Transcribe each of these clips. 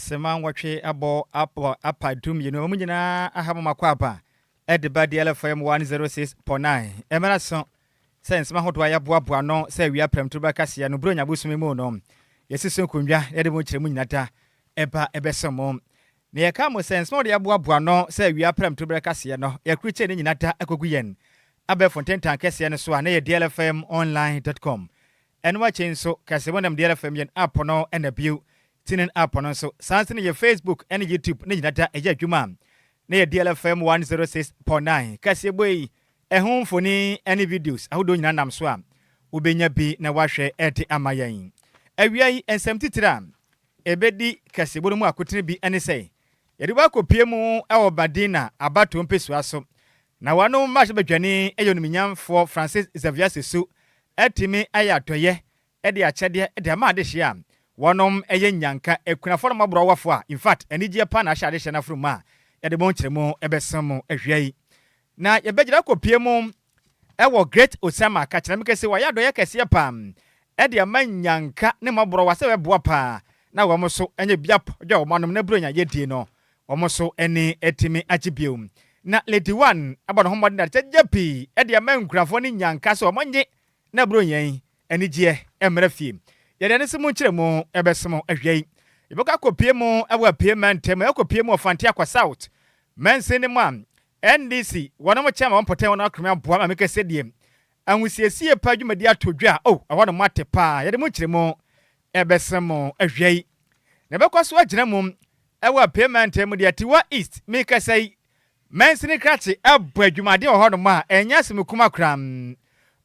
Sema watwe abo apa dum yenu mu nyina ahama makwapa edeba DLFM 106.9 emera so sense ma hodo ya boaboa no se wi aprem to bakase no bronya busumi mu no yesiso konwa yede mu kire mu nyinata eba ebesomo ne yeka mo sense mo de ya boaboa no se wi aprem to bakase no yakruche ne nyinata akoguyen abe fonten tankese ne so na ye dlfmonline.com enwa chenso kase bonam DLFM yen app no and abu tinin app on so sanse ye Facebook and YouTube ne nyinata eja dwuma na ye DLFM 106.9 kase boy ehun foni any videos ahodo nyina nam so a ubenya bi na wahwe ete amayan awiai ensem titira ebedi kase bono mu akotene bi ene sei ye de ba kopie mu ewo badina abato mpesu aso na wano ma hye badwane eyonumnyamfo Francis Xavier Sesu etimi ayatoye ede akyede ede ama ade hye a wonom eye nyanka ekunafo no mabro wafo a in fact enigye pa na hyade hye na fruma yede bon kyeremu ebesam ahwiai na ye begira kopie mu ewo great Osama ka kyerem kese wa yado ye kese pam ede ama nyanka ne mabro wase we boa pa na wo so enye biap dwa wo manom na bronya yedie no wo so ene etimi agibiom na lady one abono homode na chejepi ede ama nkurafo ne nyanka so omonye na bronya enigye emra fie yede ne simu kyeremu ebesam ahwiai iboka kopie mu ewo apie mantem ekopie mu ofante akwa south mense ne mu NDC wonom chama wonpoten wona akroma boa ma meka sediem anwusiesie pa dwumadi atodwa awono mate pa yede mu kyeremu ebesam ahwiai ne bekwaso agina mu ewo apie mantem de atiwa east meka sei mense ne krache abwa dwumadi ohono ma enya semukuma kram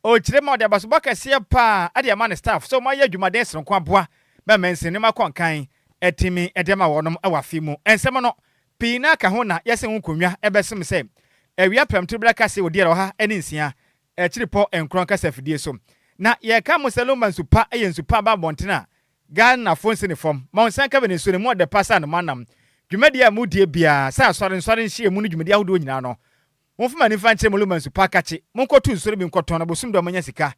o kyerema de abaso bakase pa ade ama ne staff so ma ya dwumaden sonko aboa ma mense ne makonkan etimi edema wonom awafi mu ensem no pina ka ho na yese ho konwa ebesem se awia pramto brakase odi ero ha ene nsia ekiripo enkron kasa fidie so na ye ka mo Lumba nsupa nsupa ba bontena Ghana fonse ne fom ma onsan ka bene so ne mo de pasa no manam dwumadi a mudie bia sa sore nhye mu no dwumadi ahodo nyina no monfuma ni fa nkyere Lumba nsupa kache monkotu nsore bi nkoton na bosum do manya sika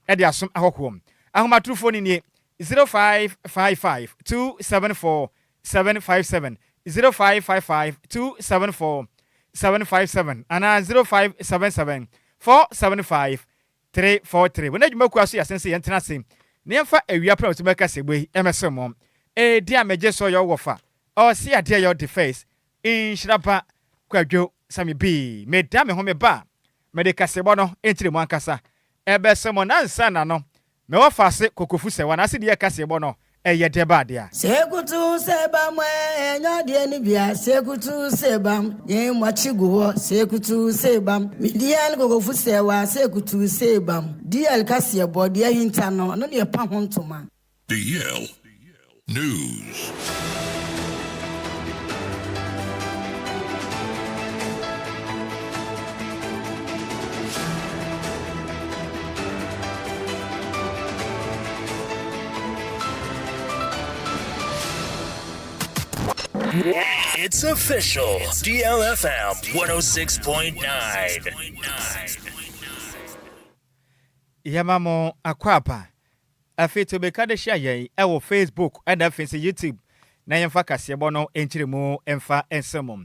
e de asom ahokom ahomatrufo ni nie 0555274757 0555274757 ana 0577475343 wona dwuma kwaso ya sense yentena se ne yemfa awia pra to meka segbe emesemo dia meje so yo wofa o si ade yo the face Nhyiraba Kwadwo Sammy B medame ho me ba mede kasebo no entire mu ankasa ebesemo nansa na no me wofa se kokofu se wana se de kasebo no eye deba de a sekutu sebam enya de ni bia sekutu sebam yen mwachigo sekutu sebam midian kokofu se wa sekutu sebam DL kasebo de hinta no no de pa hontoma DL News. It's official. DLFM 106.9. Yamamo akwapa afito bekade shaye ewo Facebook and afense YouTube na yemfa kasebo no enkyiremu emfa ensemo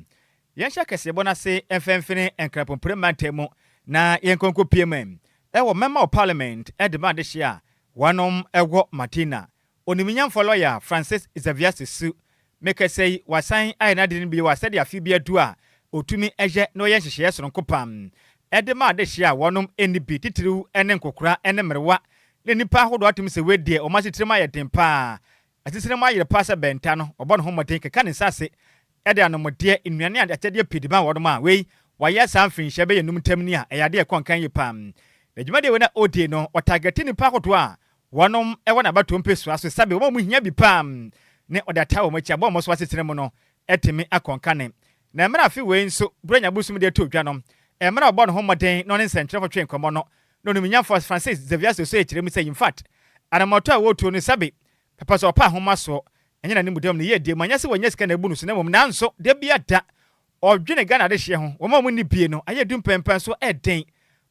yensha kasebo na se emfemfene enkrapon premantemu na yenkonko PM ewo member of parliament edema de shia wanom ewo Martina oniminyamfo lawyer Francis Xavier Sesu meka sei wasan ayina de bi wa sede afi bi adu a otumi ehye no ye hyehye soronko pam edema de hye a wonom enibi titiru ene nkokora ene mrewa ne nipa hodo atum se wedie o mashitirema ye dempa asisirema ye pasa benta no obo no homoden keka ne sase ede anomode nnuane ade atede pidima wonom a wei waya sanfin hyebe ye num tamni a eyade e konkan ye pam ejumade we na odie no o target nipa hodo a wonom e wona bato mpesu aso sabe wo mu hia bi pam ne odata wo machi abo mo so asetere mu no etimi akonkane na emra afi we nso branya busum de to dwa no emra obo no homoden no ne nsenkyere fo twen komo no no nyamfo Francis Xavier so ekire mu say in fact anamoto a wo to no sabe papa so pa homa so enye na ne mudam ne ye de manya se wanya sika na bu no so na mom nanso de bia da odwene Ghana de hye ho wo ma mu ni bie no aye du pempen so eden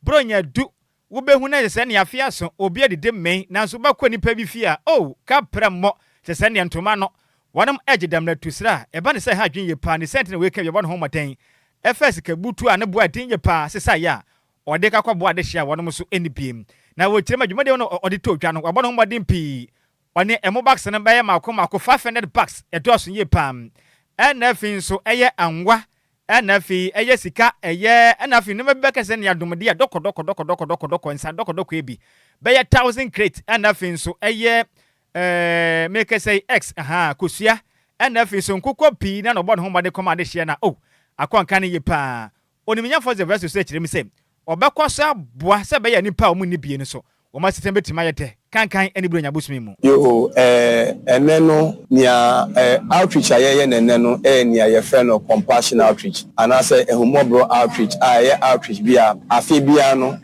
bronya du wo behu na se ne afia so obi de men nanso ba kwa nipa bi fia kapra mo sese ne ntoma no wanam edge dam na tusra eba ne say ha dwen ye pa ne sentinel we ka ye bon ho maten FS ka butu a ne boa tin ye pa sesa ya ode ka kwa boa de hia wanam so enipiem na wo kirema dwuma de no ode to twa no wabon ho maden pi one emo box ne ba ye mako 500 bucks edoso ye pam NF so eye anwa NF eye sika eye NF ne be ka se ne adomde ya doko nsa doko ebi be ye 1000 crate NF so eye make say X kosua NF so nkokọ pi na no bon ho made koma de hye na akwanka ne ye pa oniminya for the verse so kirem se obekọsa boa se be ye nipa o mu ni bie ni so o ma sitem betima yete kankan eni bro nya bosumi mu yo eneno nia outreach ayeye neneno nia ye friend of compassion outreach anase ehumobro outreach aye outreach bia afi bia no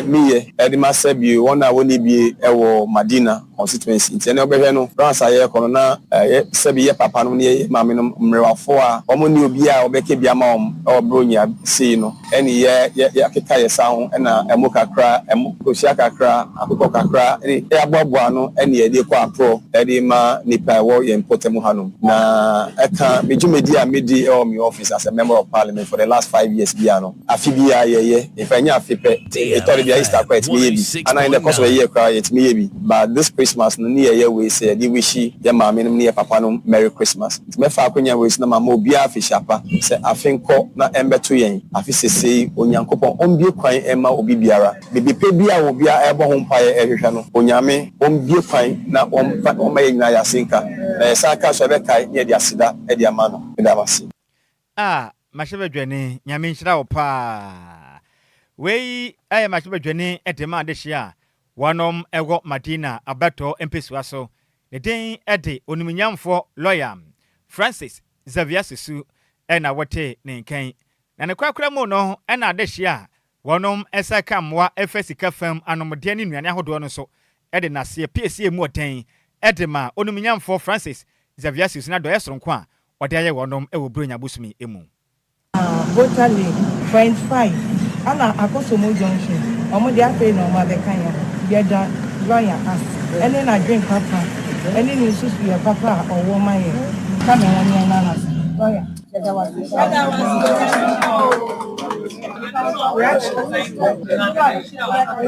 miye edimase bi wona woni bi ewo Madina constituency ntene obehwe no France aye kono na se bi ye papa no ne maame no mrewafo a omo ni obi a obeke bia ma obro nya sei no eni ye akeka ye sa ho na emo kakra emo kosia kakra akoko kakra abobwa no ene ye de kwa pro ede ma nipa wo ye importemu hanom na eka mejumedi a medi my office as a member of parliament for the last 5 years bia no afi bia ye if anya afi pe etori bia Easter quite me bi and in the course of a year cry it me bi but this Christmas no near ye we say the wish ye ma me no ne papa no Merry Christmas me fa akonya we na mama obi afi shapa say afinko na embeto yen afi sesei onyankopon ombie kwan ema obi biara bebi pe bia obi a ebo ho mpa ye ehwehwe no onyame ombie kwan na omma nyina ya sinka na saka so be kai ne dia sida e dia ma no da basi mashebe dwane nyame nhyira wo pa wei mashebe dwane edema de hia wanom ego Madina abato empesua so ne den ede oniminyamfo lawyer Francis Xavier Susu na wote ne nkan na ne kwakra mu no na de hia wanom esaka mwa efesika fam anomde ne nuane ahodo no so ede na se PSA mu oten ede ma oniminyamfo Francis Xavier Susu na do yesronko a ode aye wonom ewo bronya bosumi emu Botale 0.5 ana akosomo junction omo dia fe no ma be kan ya da lawyer as ene na drink papa ene ni susu ya papa owo maye kama woni na na lawyer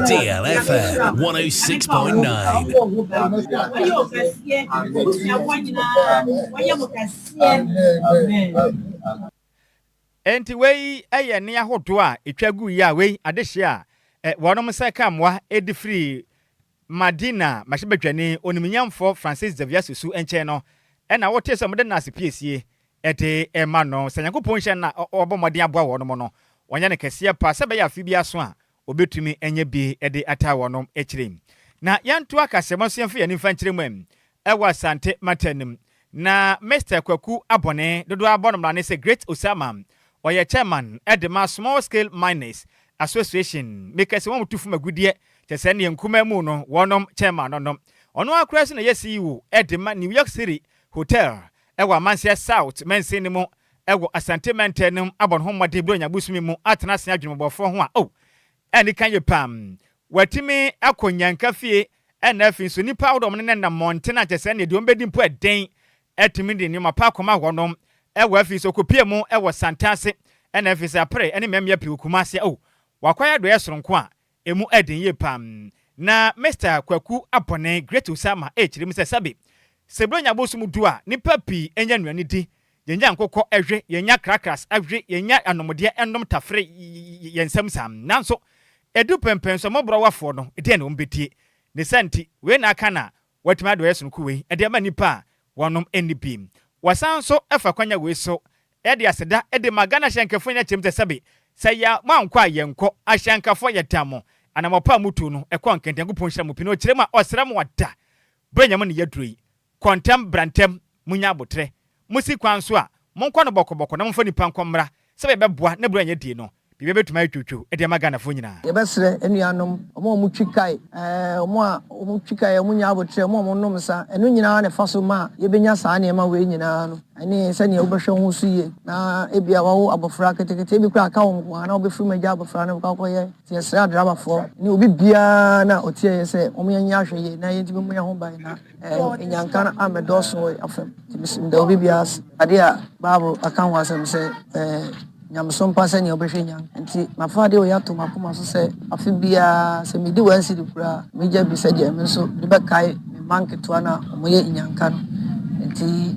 DLFM 106.9. Enti wei eye ne ahodo a etwagu yi a wei adehye a wonom se kamwa edi free Madina mashebetwane oniminyamfo Francis Xavier Susu enche no na wote se mode na asepiesie ete ema no sanyankopon hye na obomode aboa wonom no wonya ne kese pa se be ya afi bia so a obetumi enye bi ede ata wonom ekirem na yanto akasemo so yemfa yani fankyerem ewa sante matenim na Mr. Kwaku Abone dodo abonom na ne se Great Osama oye chairman edema small scale miners association make se won tufu magudie chese ne nkuma mu no wonom chairman no ono akura se na yesiwo edema New York City hotel ewa Manchester South mense mu ewo asante mentenim abon ho mode bronya busumi mu atena se adwumobofo ho a eni kan ye pam watimi akonyanka fie NF so nipa wodom ne na montena chese ne de ombedi mpo eden etimi de ni mapa koma wonom ewo afi so kopie mu ewo santase NF se apre ene memya pi okumase wakwaya do yesronko a emu eden ye pam na Mr. Kwaku Abone Great Osama echirim se sabe sebronya bosum du a nipa pi enya nuane di yenya nkokọ ehwe yenya krakras ahwe yenya anomode enom tafre yensam sam nanso edu pempen so mobro wafo no ede na ombetie ne santi we na aka na watima do yesronko we ede ma nipa wonom enibim wasanso efa kwanya we so ede aseda ede magana hyenkafo nya chemte sabe saya mankwa yenko ahyenkafo yetamo anamopa mutu no ekon kentengo hya mupino kirema osram wada branyam ne yadroi kontem brantem munya abotre musi kwanso a monkwa no bokoboko na mfa nipa nkomra sebe beboa na branya die no bibi betuma twutwu e de magana fo nyina yebesre enuanom omo twikai omo twikai omo nya abotre omo nom sa enu nyina ne faso ma yebenya saa ne ma we nyina no ani se ne obehwe ho so ye na ebia wo abofra ketekete bi kura ka wo na obefru magya abofra na ka koye tie sra drama fo ni obi bia na otie se omo nya ahwe ye na yenti mu nya ho ban na enyanka na amedoso afem tibisim da obi bia ade a babu aka ho asem se nyamso mpa se ne obehwe nyan nti mafa de o yato makoma so se afi bia se medi wansi de kura megya bi se de menso de be kai me manketo na omoye nyanka no nti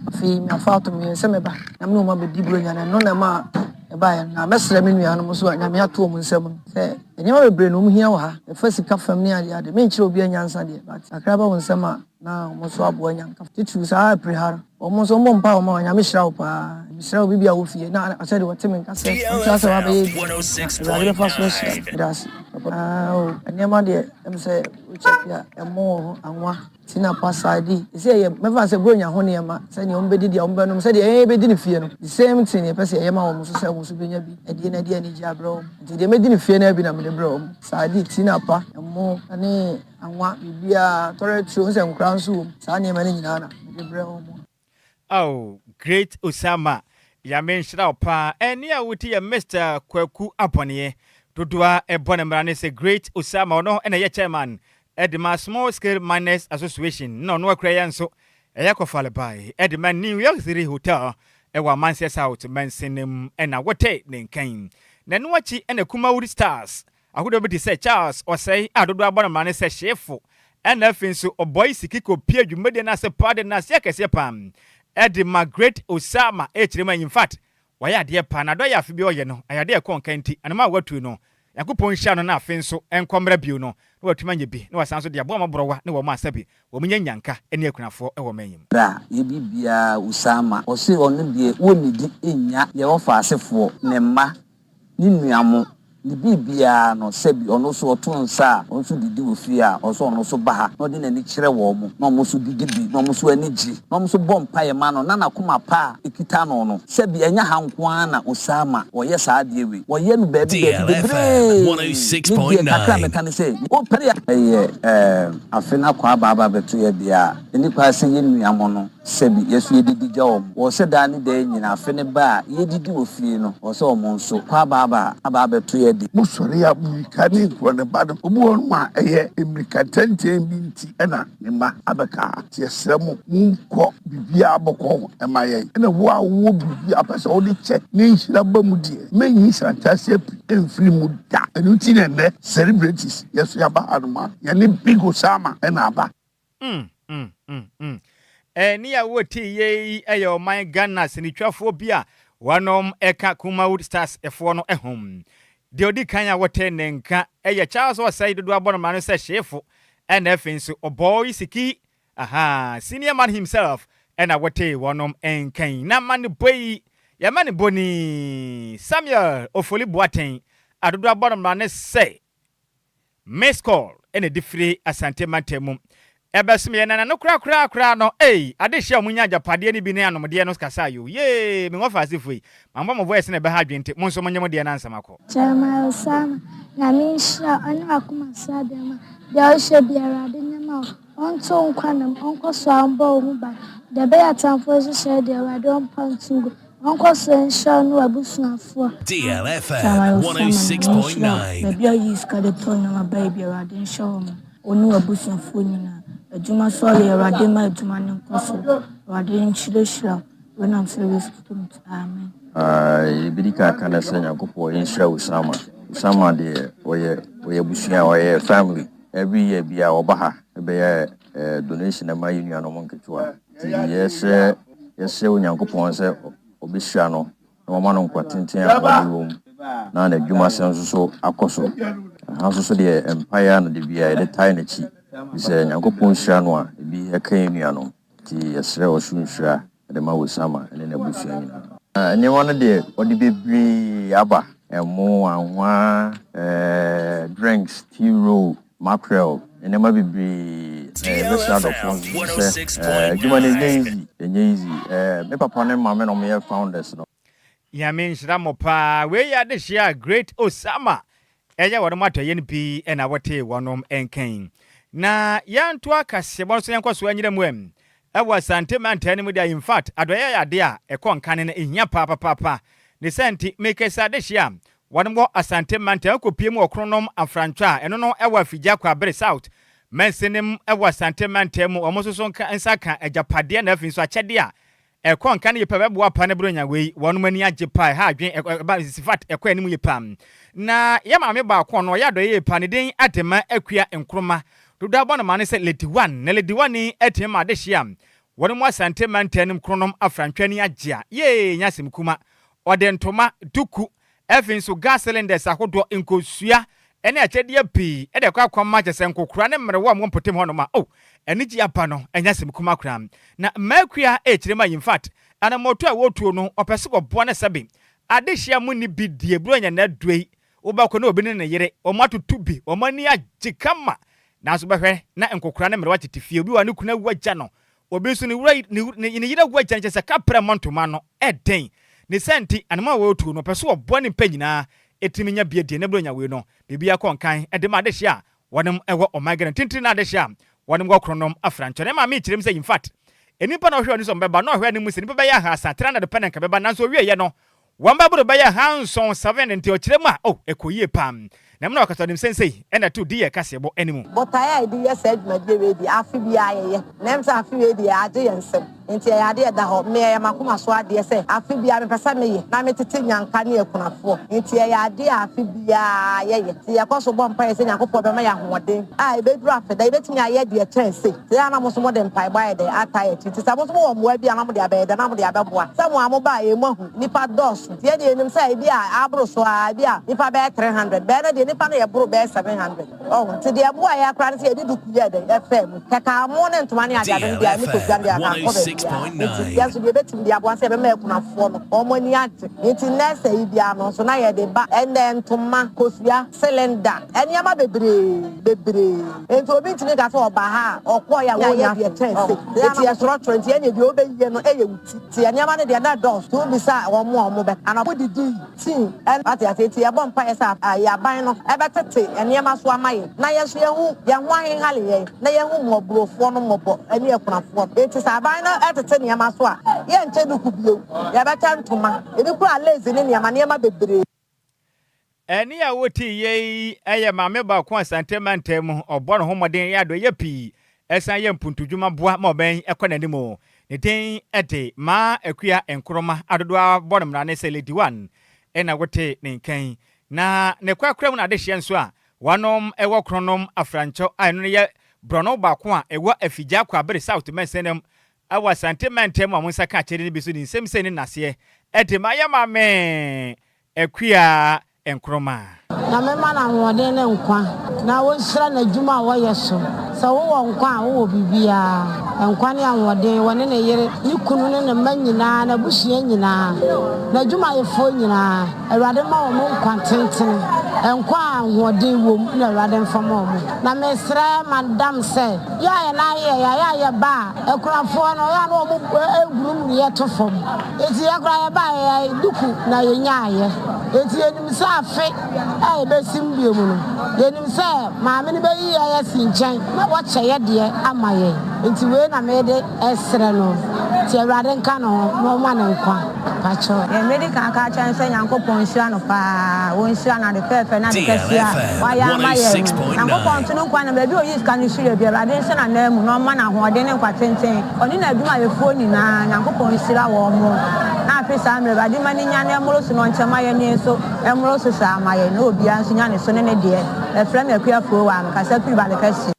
afi mafa to me se meba na me ma be dibro nyana no na ma eba ya na mesre me nua no so nyame ato mo nsam se enyama bebre no mhia wo ha e fa sika fam ne ade me nkyere obi anyansa de but akraba wo nsam na mo so abo nyanka titu sa prehar omo so mo mpa omo nyame hira wo pa hira wo bibia wo fie na asede wo teme nka se nsa wa be radio fast das enyama de em se uchapia emo anwa tina pasadi ise ye mefa se bronya ho ne ma se ne ombedi dia ombenom se de be di ne fie no the same thing e pese ye ma wo so se wo so benya bi edi na dia ni jabro nti de me di ne fie na bi na me de bro sadi tina pa emo ane anwa bibia tore tru se nkra nso sa ne ma ne nyina na me de bro mo. Oh, great Osama. Ya menshira opa. Eni a wuti ya Mr. Kwaku Aponiye. Dodua ebone mrane se great Osama ono ene ye chairman. Edema Small Scale Miners Association. No akra yanso. Eya kofale bai. Edema New York City Hotel. Ewa Manchester South Mansenem ena wote nenkan. Nenu wachi ene Kumawuri Stars. Ahudo biti se Charles osei adodua abone mrane se shefu. Ena finso oboy sikiko pia dwumede na se pade na se kese pam. Edema Great Osama echirema in fact waya de pa na do ya afi bi oye no ayade e kon kanti anama watu no yakopon hia no na afi nso enkomra bio no na watuma nye bi na wasan so de abo amabrowa na wo ma asabi wo munya nyanka ene akunafo e wo manyim ra ye bibia Osama o se ono de wonidi enya ye wo fa asefo ne ma ni nuamo ni bibia no sebi ono so otonsa on so didi ofia o so ono so baha no de nani kire wo mo no mo so didi bi no mo so anigi no mo so bompa ye ma no na nakoma pa ekita no no sebi enya hankwa na Osama o ye sa de we wo ye no baby DLFM 106.9 kakra me kan say o pere afena kwa baba beto ye bia eni kwa se ye nuamo no sebi yesu ye didi jawom wo se da ni de nyina afene ba ye didi ofie no wo so o mo nso kwa baba aba beto ye musori ya mukani kwone bado obuon ma eye emrika tenten bi nti ena ne ma abeka tiesremu nko bibia aboko emaye ena wo awo bibia pese o de che ne nhira bamudie menyi santase emfiri mu da enu ti ne celebrities yeso ya ba anuma ya ne big Osama ena aba ni ya woti ye eyo my Ghana sinitwafo bia wanom eka Kumawuri Stars efo no ehom de odi kanya wote nenka eye Charles osai dodo abono manu se shefu NF oboy siki senior man himself ena wote wonom enkan na man boy ya man boni Samuel Ofoli Boaten adodo abono manu se miss call ene difri asante mantemu ebesme yana no kra no ade hia omunya japade ni bi ne anomde no kasayo ye me ngofa asifui mambo mo voice na be ha dwente mo nso monye mo de na ansamako Chama Osama na minsha ana akuma sadema de oshe biara de nyama onto nkwanam onko so ambo mu ba de be atamfo so share de wade on pantungo onko so ensha no abusuafo DLFM 106.9 Baby is ka de ton na baby wade ensha onu abusuafo nyina adwuma so ye wade ma adwuma ne nkoso wade nchireshira when I'm service to amen Bidika kana senya kopo inshira Osama de oye busua oye family every year bia obaha be donation ma union no monketua ti yese onyankopon se obesua no na ma no nkwatenten abawom na na adwuma senso so akoso ha so de empire na de bia de tai na chi se nyankopon hira no a bi eka union no ti yesre osunhira de ma Osama ene na busua nyina ni one de odi bebri aba emo anwa drinks tea roll mackerel ene ma bebri restaurant of juma ne easy me papa ne mama no me founders no Yamin Shramopa, where ya this year, great Osama. Eya wadomato yen bi ena wote wonom enken. Na yan to akase bonso yan kwaso anyire mwem. Ewa sante man tani mu dia in fact adoya ya de a ekon kan ne ehia papa. Ne senti make sa this year. Wadomgo asante man tani kopie mu okronom afrancha eno no ewa figya kwa bere south. Mensenem ewa sante man temu omososo nka nsaka ejapade na afin so akyede a ekon kan ye pebe boa pa ne bronya wei wonu mani agye pa ha adwen ba sifat ekwa anim ye pam na ye maame ba ko no ya do ye pa ne den atema akua enkroma dodo abona mane se lady 1 na lady 1 ni atema de hia wonu mo asante man tanim kronom afrantwani agye a ye nyasim kuma ode ntoma duku efin so gas cylinders ahodo nkosua ene akyede api ede kwa kwama kyese nkokura ne mrewo am potem hono ma eniji apa no enyasem kuma kura na makua echirema in fact ana moto a wotuo no opese bobo na sabe adehia mu ni bidie bronya na duei wobakọ na obi ne yere omatutu bi omani agikama na so behwe na nkokura ne mrewa titifie obi wa ne kuna wagya no obi so ne wura ne yere wagya nkyese kapra montoma no eden ne senti anama wotuo no opese bobo ne panyina etiminya biedie ne bronya we no bibia konkan edema adehia wonem ewo omagana tintin na adehia wonem go kronom afrancho ne ma me kirem say in fact enipa na hwe oni so mbeba na hwe ani mu senipa be ya ha satra na de penen ka beba nanso wie ye no wamba buru be ya hanson 7 nti o kirem a ekoyie pam na mna wakata nim sensei ena to die kasebo animu but I do yes said my dey we afi bia ye nem sa afi we dey ade yensem nti ya ade da ho me ya makoma so ade say afi bia me pesa me ye na me tete nyanka ne ekunafo nti ya ade afi bia ye ti ya koso bompa ye se nyakopo be ma ya hoden a e be duru afi da e betimi aye de chance ti ya na mo so mo de mpai ba ye de ataya ti sa mo so mo mo bia na mo de abeda na mo de abeboa sa mo amoba ye mo hu nipa dos ti ye de nim say bia abro so a bia nipa be 300 be na de nipa na ye bro be 700 oh ti de aboa ya kra se ye du kuye de FM kaka mo ne ntoma ne agado bia ni ko gwan de aka ko be yes we betim dia bo anse be ma ekunafo no omoni ate nti nese ibia no so na ye de ba ende ntoma kosua cylinder eniama bebre enti obi ntini ga so oba ha okwo ya wo ya de chance enti ya soro 20 enya bi obeyiye no eye wuti ti eniama ne de na dos to bi sa omo be anabo didi tin ati ya bompa ya sa ya ban no e betete eniama so amaye na ye so ye hu ahen hale ye na ye hu mobrofo no mobo eni ekunafo enti sa ban no etete niama so a ye nche duku bio ya beta ntoma ebi kura lazy ne niama bebre eni ya woti ye eye maame ba ko asante mantem obo no homoden ya do ye pi esan ye mpuntudwuma boa ma oben ekonanimo ne den ede ma akua enkroma adodo abonum na ne se lady 1 ena wote ne nkan na ne kwakra mu na de hye nso a wanom ewo kronom afrancho anu ye brono ba ko a ewo afigya kwa bere south mensenem awa sante mantem amunsa ka kire ni biso ni nsem ni nase ede ma ya mame akua enkroma na mema na hoden ne nkwa na wonhyira na dwuma wo yeso so wo nkwa wo bibia nkwa ne ahoden wone ne yere ni kunu ne manyina na buhia nyina na dwuma yefo nyina awade ma wo nkwa tenten nkwa ahoden wo na awade mfama wo na mesra madam se ya na ba ekurafo no ya no mo eguru ye to fom eti ekura ye ba ye duku na ye nyaaye eti enim sa afe besim biomu no yenim se maame ne bayi ya sinchen na wo cheye de amaye enti we na mede esre no ti awrade nka no no ma na nkwa pacho e medical ka chan se yankopon hira no pa won hira na de fefe na de kafia wa ya maye yankopon tunu nkwa na be bi oyi ska ni hira bi awrade nse na na mu no ma na hoden ne nkwa tenten oni na aduma ye fo ni na yankopon hira wo mo na afisa amre ba di mani nya na emro so no nchema ye ni so emro so sa amaye no obi anso nya ne so ne de efrem akuafo wa nkasa fi balekasi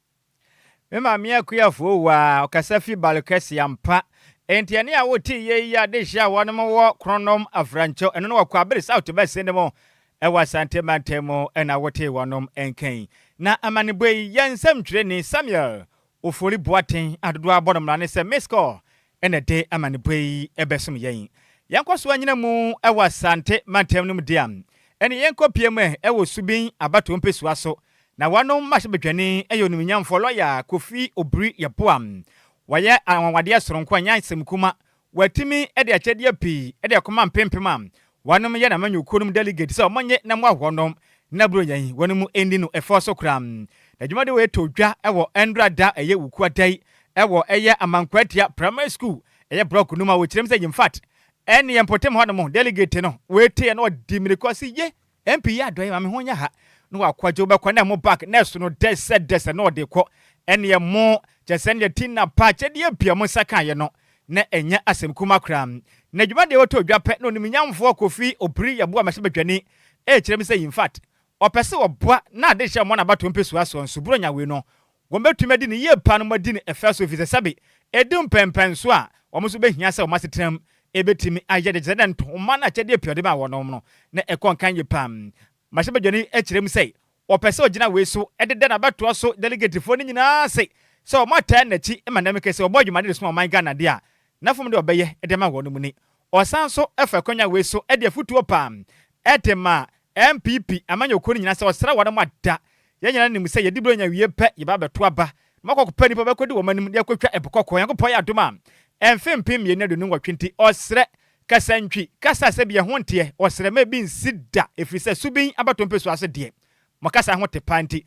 mema me akuafo wa okasa fi balekasi ampa entiane a woti ye ya de hia wonom wo kronom afrancho eno no wakwa bere south be senemo ewa sante mantemo ena wote wonom enkan na amaneboi yansam twire ni Samuel ofori boaten adodo abodom na ne se misco ena de amaneboi ebesum yen yankwaso anyina mu ewa sante mantem no diam ene yenkopie mu ewo subin abato mpesua so na wanom mahye bedwane eyonum nyamfo lawyer Kofi Obri Yapoam waye anwade soronko anya nsem kuma watimi ede akyede api ede akoma mpempema wanom ye na manyu konum delegate so monye na mo ahonom na bro yan wonum endi no efo so kram na dwumade we to dwa ewo endrada eye wukuadai ewo eye amankwatia primary school eye block numa wo kirem say in fact ene yempotem honom delegate no we tie no dimiriko si ye MP ya doye ma me honya ha no akwaje obekwa na mo back next no dese no de kɔ ene ye mo jesende tinna pa chede apia mo saka ye no na enya asem kuma kram na dwumade we to dwa pe no nimnyamfo kofi obri yabo amase badwani kirem say in fact opese oboa na de hye mo na bato mpesu aso nsuburo nya we no wombetuma di ne ye pa no madi ne efeso office sabe edum pempen so a omo behia se o masetrem ebetimi ayede jeden to ma na chede piode ma wonom no na ekon kan ye pam masebedwani ekirem sei opese ogina we so edede na bato so delegate fo ni nyina sei so mo ta na chi e manam kese obodwuma de so man Ghana de a na fom de obeye ede ma wonom ni osan so efa konya we so ede futuo pam etema MPP amanyo ko ni nyina se osra wonam ada ye nyina nim se ye dibro nya wie pe ye ba beto aba makoko pani pa bekodi wo manim de akotwa ebokoko yankopɔ ya doma emfempem ye nadu nwatwenti osre kasantwi kasa se bia honte osre ma bi nsida efrise subin abatompesu ase de makasa ho te panti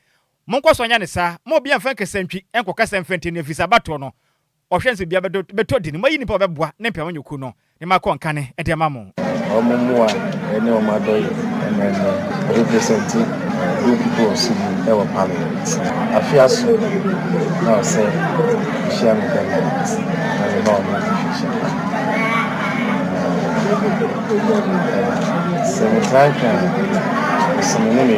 monkoso nya ne sa mo bia mfa kasantwi enko kasa mfenti ne efisa bato no ohwense bia beto di ne mayi nipa beboa ne mpem nyoku no ne makɔ nkane ede mamo omumwa ene omadoyi ene representing group people in our parliament. Afiaso now say share with them and no so some name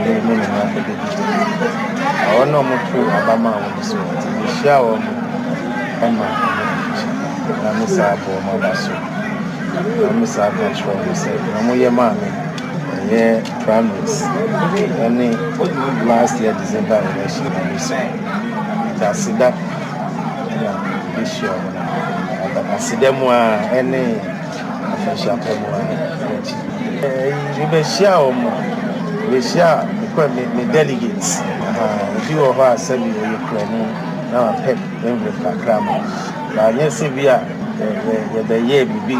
I want no more to Obama on so the shower Emma Namisa for Mabaso Namisa control say no more man primaries any last year December election that's that issue asidemwa any official we share the delegates if you are assembly Ukraine now pep every crama but yes via the year be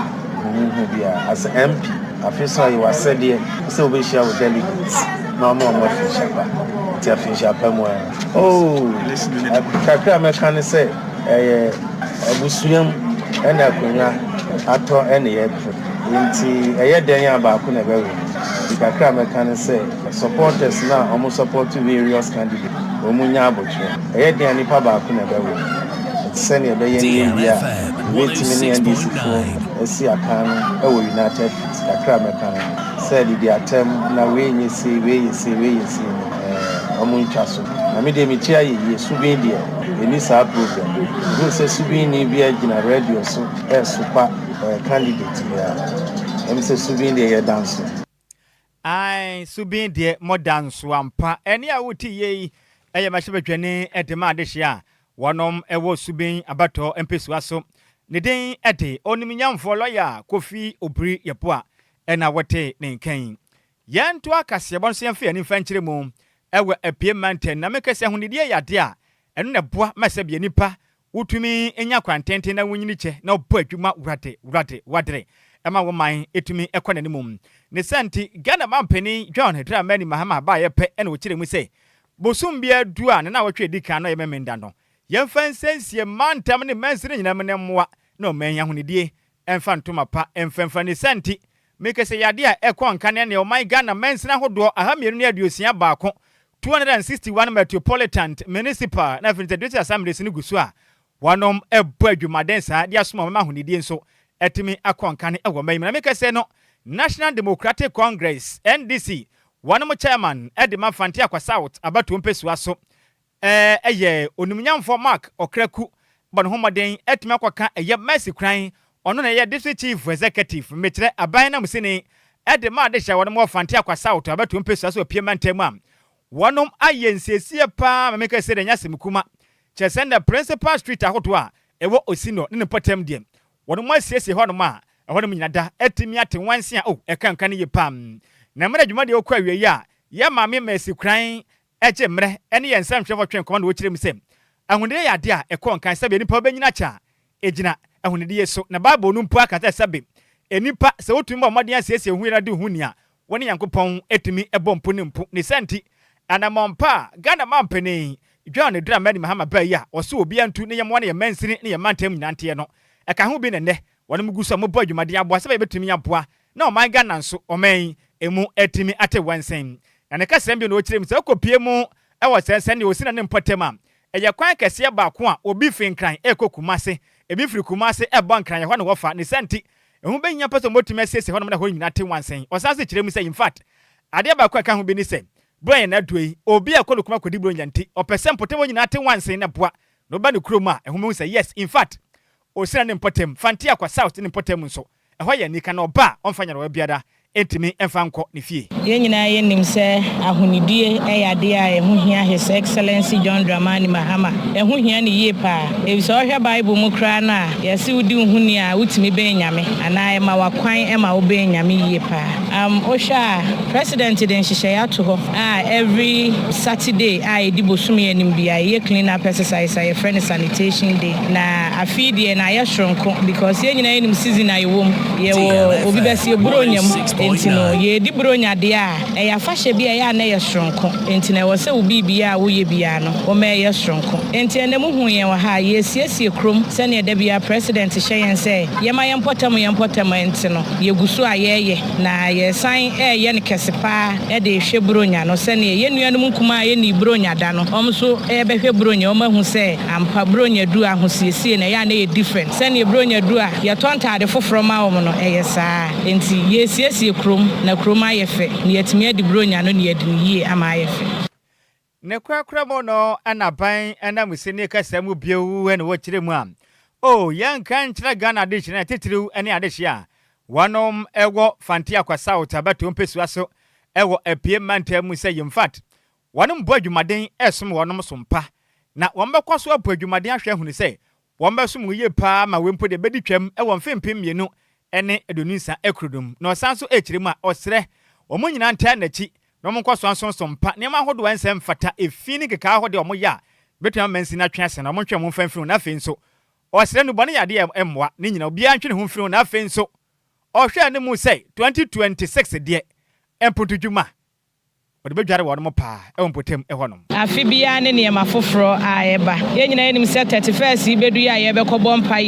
as MP Afisa you are said here, so we share with delegates. No more official pamwa. Oh, listen, Kakra mechanic say, Busuyam and Akunya, Ato and the Inti, a year about Kunaberry. The Kakra mechanic say, supporters now almost support to various candidates. Omunya Butcher, a year Danny Paba Kunaberry. Send a day in DLFM 106.9. See a can, United Kakra mechanic. Said the attempt now when you see, Omunchaso. Namide Mitia, ye Subidia, in this program. Who says Subini via Gina radio so as super candidate here. And Mr. Subinia dancer. I Subin more dance wampa, any I would ye, I am a shabajane at the Madishia. Wanom ewo subin abato empeswaso ne den ede oniminyam for lawyer Kofi Obri Yepoa ena wote ne nkan yanto akase bonso yemfe ani fankyire mu ewe apie manten na mekase hunidie yade a eno ne boa masabie nipa wutumi enya kwantente na wunyini che na obo adwuma wadre ema wo man etumi ekɔ nanimum ne santi Ghana mampani John Dramani Mahama ba ye pe ena wo kyire mu se bosum bia du a na wotwe dika no yememenda no yemfa sensie mantam ne mansire nyina mne mmoa na omanya hunidie emfa ntoma pa emfa ne santi mekese yade a ekɔ nkane ne o my Ghana mansire hodo ahamienu ne aduosia baako 261 metropolitan municipal na Federation Assembly sini gusu a wanom ebo adwumaden sa dia soma ma hunidie nso etimi akɔ nkane ewo mayi na mekese no National Democratic Congress NDC wanom chairman Edema Fanti Akwa South abato mpesua so eye onumnyamfo Mark Okraku bon homoden etime akwaka eye Mercy Kran ono na eye district chief executive mekyere aban na musini Edema adehya wonom Fanti Akwa South abato mpesua so piemantem am wonom ayensesie pa mameka se de nyasem kuma chesenda principal street ahoto a ewo osino ne potem dem wonom asiesie honom a honom nyinada etimi ate wanse a ekanka ne yepam na mra dwuma de okwa wie ya ya maame Mercy Kran eche mre ene ye nsam hwefo twen koma na wo kirem sem ahunde ya de a ekɔ nkan sabe nipa banyina cha ejina ahunde ye so na bible no mpo akata sabe enipa se wotumba omade asiesie hu ira de hu nia woni yankopon etimi ebompo ne mpu ne senti anamompa Ghana mampeni John Dramani Mahama Baya oso obi antu ne yemwa ne yemansini ne yemantam nyinante no eka ho bi ne ne woni muguso mo badwumade aboa se betumi aboa na oman Ghana nso oman emu etimi ate wansen na ne kasem bi no okirem se okopie mu ewo sensen ne osina ne mpotema eye kwan kese ba ko a obi finkran ekokumase ebi firi kumase ebo nkran ye ho ne wofa ne senti ehu benya peso motumi asese ho no na ho nyinate wansen osase kirem se in fact ade ba ko eka ho bi ni se Brian na doi obi akolo kuma kodi bro nyanti opesem potemo nyina te wansen na boa no ba ne kroma ehome say yes in fact osira ne potem fantia kwa south ne potem nso ehwa ya nika na oba onfanya ro biada entimi emfa nko ne fie ye nyina ye nim se ahonidie eyade a ehu hia his excellency John Dramani Mahama ehu hia ne ye pa e so hwe bible mu kra na ye se udi huni a utimi be nyame ana e ma wakwan e ma wo be nyame ye pa osha president den hihye ya to ho every Saturday edi bosumi anim bia ye clean up exercise ye friend sanitation day na afidie na ye shronko because ye nyina ye nim season ayewom ye wo obi besi eburonyam entino ye di bronya de a ya fashe bia ya na ye shronko entina wo se obi bia wo ye bia no wo me ye shronko entina mu hu ye wa ha ye siesie krom se ne da bia president hyeyen se ye ma ye mpotam entino ye gusu ayeye na ye san ye ne kesepa de hwe bronya no se ne ye nuanum kuma ye ni bronya da no omso be hwe bronya o ma hu se ampa bronya du ahosiesie na ya na ye different se ne bronya du a ye tonta de foforo ma wo no ye saa enti ye siesie krom na krom ayefe ne yetimi adi bronya no ne yedi yie ama ayefe ne kwakra mo no anaban anamusini kasam biewu ene wo kire mu am o yanka nkyira Ghana de kyire titiriu ene ade hia wanom ewo fantia kwa south abato mpesua so ewo apie mantam se in fact wanom boadwumaden esom wanom sompa na wombekwa so aboadwumaden ahwe hunu se wombesum ye pa ma wempo de bedi twam ewo mfempem mienu ene edonisa ekrudum na osanso ekirem a osre omo nyina nta nachi na omo nkwaso ansonso mpa ne ma hodo ensem fata efini keka hode omo ya betua mansi na twase na omo twam mfamfiri na afi nso osre no bone yade emmoa ne nyina obi antwe ne ho mfiri na afi nso ohwe ne mu sei 2026 de empotudwuma ode bedware wo no pa empotem ehonom afi bia ne ne mafoforo aeba ye nyina enim se 31st bedu ya ye bekobo mpa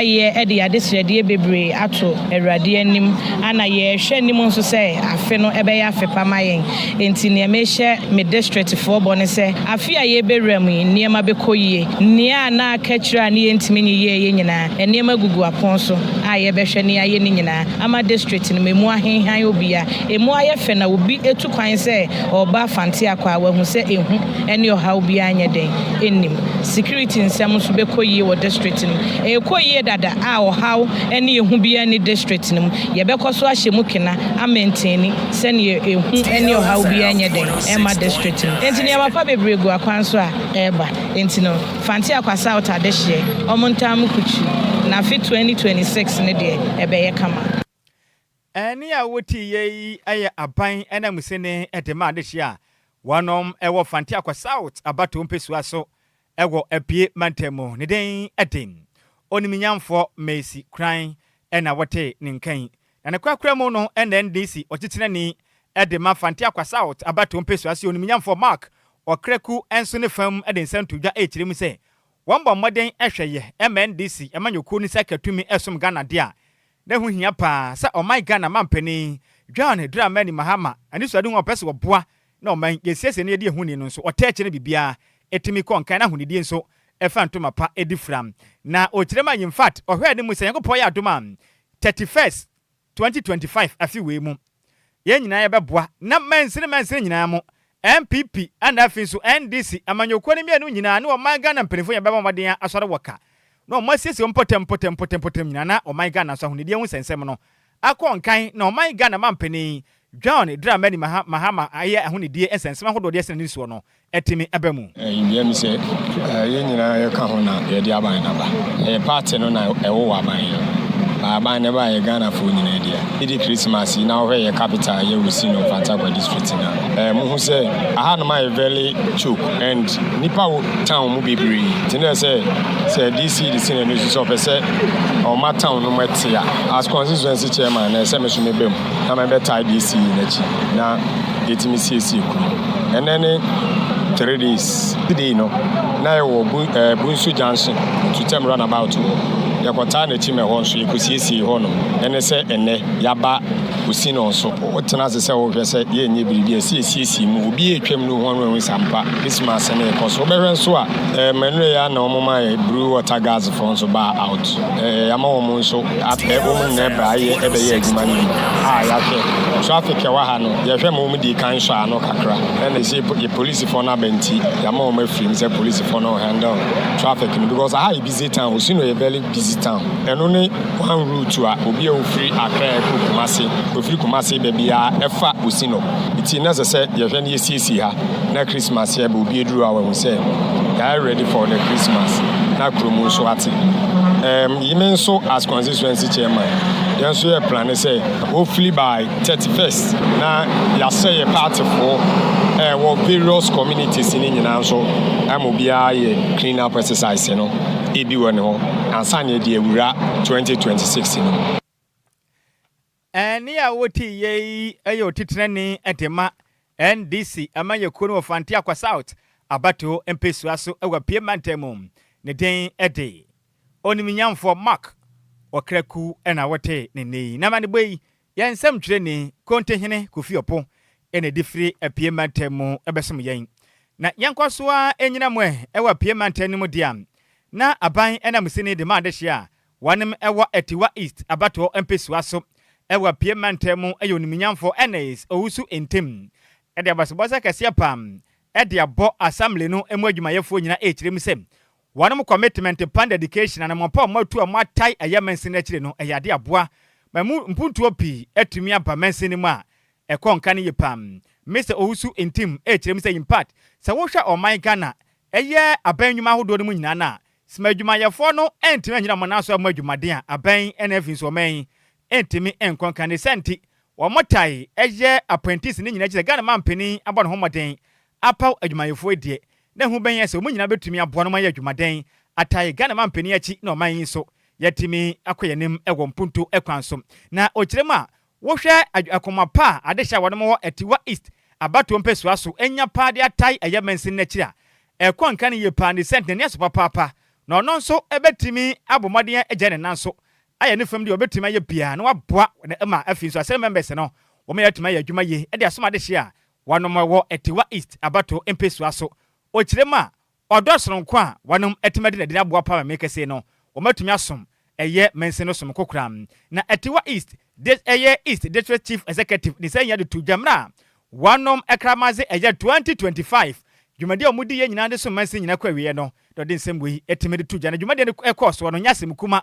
ye e de yade srede bebre ato awurade anim ana ye hwe nim nso se afi no ebe ya afi pa mayen enti ne mehye me district for bone se afi a ye bewram ne ma bekoyie ne ana aka kira ne entimi ye nyina ene ma gugu apon so a ye behwe ne aye ne nyina ama district ne memu ahenhan obia emu aye fe na obi tu kwan se oba fantia kwa wahu se ehu ene oha obi anya den enim security nsam so bekoyie wo district nim ekoyie dada a oha ene ehu bia ne district nim ye bekoso ahyemu kena a maintain se ne ehu ene oha obi anya den ema district nim enti ne mafa bebregu akwan so a eba enti no fantia kwa south adehye omontam kuchi na fi 2026 ne de ebeye kama eni a woti ye aye aban enamusene edema adehia wanom ewo fantia kwa south abato mpesua so ewo apie mantemo ne den eden oniminyamfo Messi kran ena wote ne nkan na ne kwakra mu no NNDC ochitene ni edema fantia kwa south abato mpesua so oniminyamfo Mark okreku enso ne fam eden santudwa ekirem se wombo moden ehweye MNDC emanyoku ni sekatumi esom Ghana dia na hu hia pa sa o my Ghana mampani John Dramani Mahama ani so ade hu opese wo boa na o man yesiese ne de hu ni no so otache ne bibia etimi konkan na hu ni die nso efa ntoma pa edifram na o kirema in fact o hwe ne mu se yankopɔ ya adoma 31st 2025 afi we mu ye nyina ye beboa na mansire nyina mu MPP and afi so NDC amanyokɔ ne mienu nyina na o my Ghana mpenifo ye beba moden asɔre woka no masisi potem nyina na o my Ghana so ahunidi hu sensem no akonkan na o my Ghana mampani John Dramani Mahama aye ahunidi esensem ahodo de esen nisuo no etimi abamu ye mi se ye nyina ye ka ho na ye di aban na ba party no na e wo aban aban ne ba ye Ghana fo nyina dia idi Christmas na wo ye capital ye wusi no Fantagwa district na mo hu say aha no my very choke and nipa town mu bebre tinna say DC the senior news so say o ma town no matia as constituency chairman na say me so me bem na me betai DC na chi na getimi CC ku and then 3 days today no na yo Bunsu Junction to term roundabout yakota na chi me ho so yekosiesie ho no ene se ene yaba osi no so wotena se wo hwe se ye nye biribi asiesie mu obi etwam no ho no sampa Christmas na ekoso obehwe so a menre ya na omoma brew water gas for so ba out yama wo so apebo mu na bra ye ebe ye adwuma ni ya hwe traffic wa ha no ye hwe mo mu di kan so ano kakra na se police for na benti yama wo ma free se police for no handle traffic because I busy town osi no ye very busy town eno ne one route to obi e free Accra Kumasi ofiri Kumasi baby ya efa osi no iti na se ye hwe ne CC ha na Christmas ya be obi eduru awu we say they ready for the Christmas na kromo so ati yimen so as constituency chairman yan so ye plan say hopefully by 31st na ya say a party for various communities in nyina so amobia ye clean up exercise no ebi woni ho ansanye de awura 2026 no eni a woti ye ayo titrani etema NDC amanye kono Fanti Akwa South abato empesu aso ewa piemantemu ne den ede oniminyamfo Mark okraku ena wote ne nei na mane boyi yensem twire ni kontehene kofiopo ene difri apiemantemu ebesom yen na yankwaso a enyina mwe ewa piemantemu diam na aban ena musini de madehia wanem ewa etiwa east abato empesu aso ewa piemantemu ayo oniminyamfo enes owusu entem ede abasobosa kase pam ede abo assembly no emu adwumayefo nyina ekirem sem wanem commitment pan dedication na mopa matu amatai ayamensi na kire no eyade aboa mamu mpuntuo pi etumi aba mensi ni mu a ekonka ne yepam Mr. Owusu Intim ekirem se impact se wo hwa oman Ghana eye abannwuma hodo no mu nyina na smadwumayefo no entimi nyina mo na so amadwumaden a aban NF so man entimi enkonka ne senti womotai eye apprentice ni nyina kire Ghana mampeni aba no homoden apaw adwumayefo edie na hu ben yese omunyina betumi aboa no ma adwumaden atai Ghana mampeni achi na oman yin so yetimi akoyenim ewo mpuntu ekwanso na okirema wo hwe akomapa adehya wonmo ho etiwa east abato mpesu aso enya paade atai ayamansin na kira ekonka ne yepa ne sent ne so papa na ono nso ebetimi abomaden ejane nanso aya ne fam de obetimi aye bia na waboa na ma afi so asem members no wo me yetimi aye adwuma ye e de asoma adehya wonom wo etiwa east abato mpesu aso okirema odosronko a wonom etimade de aboa pa me kese no wo matumi asom eye mensin no som kokram na etiwa east this eye east district chief executive ni say yade to jamra wanom ekramaze eye 2025 jumade omudi ye nyina de so mensin nyina kwawie no do nsem we etimede to jana jumade ekoso no nyasem kuma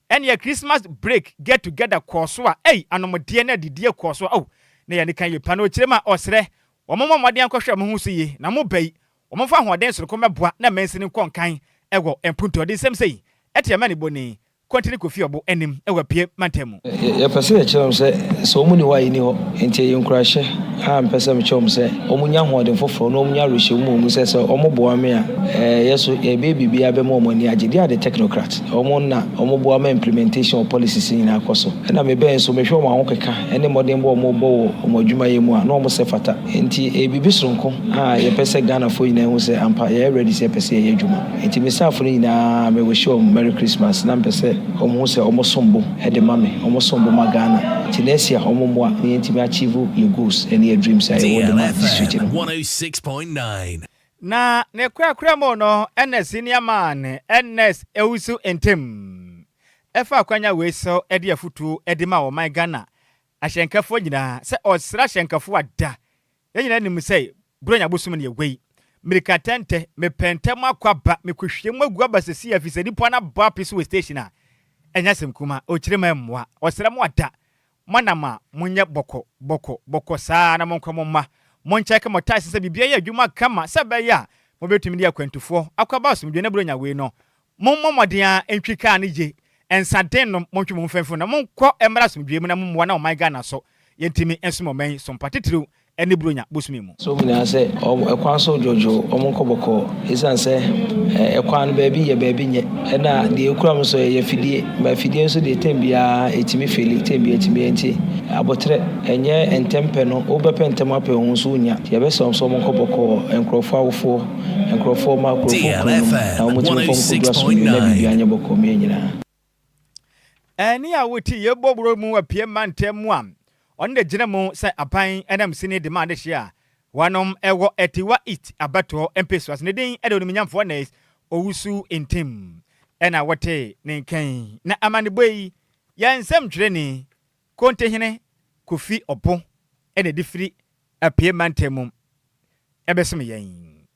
ene Christmas break get together koso a anomode na didie koso na ye ne kan ye pa no kirema osre omomo mode ankɔhwɛ mo hu so ye na mo bai omofa hoden soro komeboa na mensin konkan ego empunto de nsem sei etiama ne boni continue kofi obo enim ewa pie mantemu ya pese ya chom se omuni wa yini ho enti ye nkurahye ha mpese me chom se omunya hoden foforo no omunya rohye mu se omoboa me a yeso e baby abe mo omoni agide ade technocrat omoboa me implementation of policies in akoso na me ben so me hwe mo ahokeka ene modern bo omobo omadwuma ye mu a na omo se fata enti e bibi sonko ye pese Ghana fo yina hu se ampa ye ready se pese ye adwuma enti me safo yina me wish you merry Christmas na mpese omo se omo sombo e de mame omo sombo magana tinesia omo moa ni entimi achieve your goals and your dreams I DLFM 106.9 na ne kwakura mo no NS senior man NS Ewusu Entem efa kwanya we so e de afutu e de ma o my Ghana ahyenkafo nyina se osra ahyenkafo ada nyina nim sei bronya bosum ne yegwei mirika tente me pentem akwaba me kohwem agu abasesi afisadi po na ba piso station a enyasem kuma okirema mmoa osra mo ada manama munye boko saa na monkwamma moncheke motase se bibia ye adwuma kama sebaya mo betumi dia kwantufo akwaba osumdwe na bronya we no mommodea entwika ne je ensaden no montwe mo mfemfo na monkɔ emra somdwe mu na momwa na ɔman Ghana so yɛntimi ensomo man so mpatetiru ene bronya bosumi mu so muna sɛ ɛkwan so jojo ɔmo nkɔbɔkɔ esan sɛ ɛkwan baabi yɛ baabi nyɛ ɛna de ekura mo so yɛ fidie ba fidie nso de tembia etimi feli tembia etimi enti abotre ɛnyɛ entempe no wobɛpɛ ntem apɛ ho so nya yɛbɛsɛ ɔmo nkɔbɔkɔ nkrɔfo awofo nkrɔfo ma nkrɔfo na ɔmo timi fɔm kɔdua so na bibia nyɛ bɔkɔ me nyina ɛni a woti yɛbɔboro mu apie mantem mu am on the general say apan enam sini demand share wanom ewo etiwa it abato empesos ne din edo nyamfo na owusu intim ena wote ne nkan na amane boyi yansam twreni konte hene kofi opo ene difiri apie mantem ebesom yen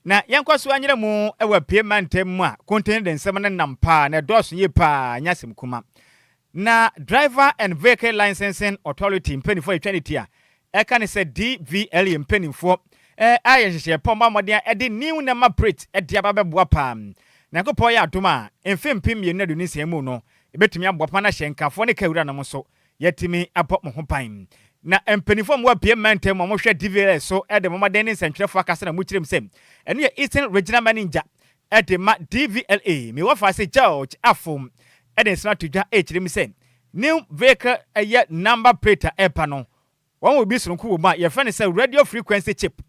na yankwaso anyere mu ewo apie mantem a konte den nsem ne nampa na doso ye pa nyasem kuma na driver and vehicle licensing authority mpenifo etwanity a eka ne se DVL mpenifo ayehye pomba modern edi new number plate edi ababeboa pam na kopɔ ya adoma emfempim ye nadu ni semu no ebetumi abopa na hyenkafo ne kawura no so yetimi apɔ mo ho pan na mpenifo mo apie mantem mo hwɛ DVL so edi modern ne nsentwerefo akasa na mukyerem sem eno ye Eastern Regional Manager edi ma DVLA me wafa se George Afom eden smart to ja echirim say new vehicle number plate epa no won will be sonko wo ma ye friend say radio frequency chip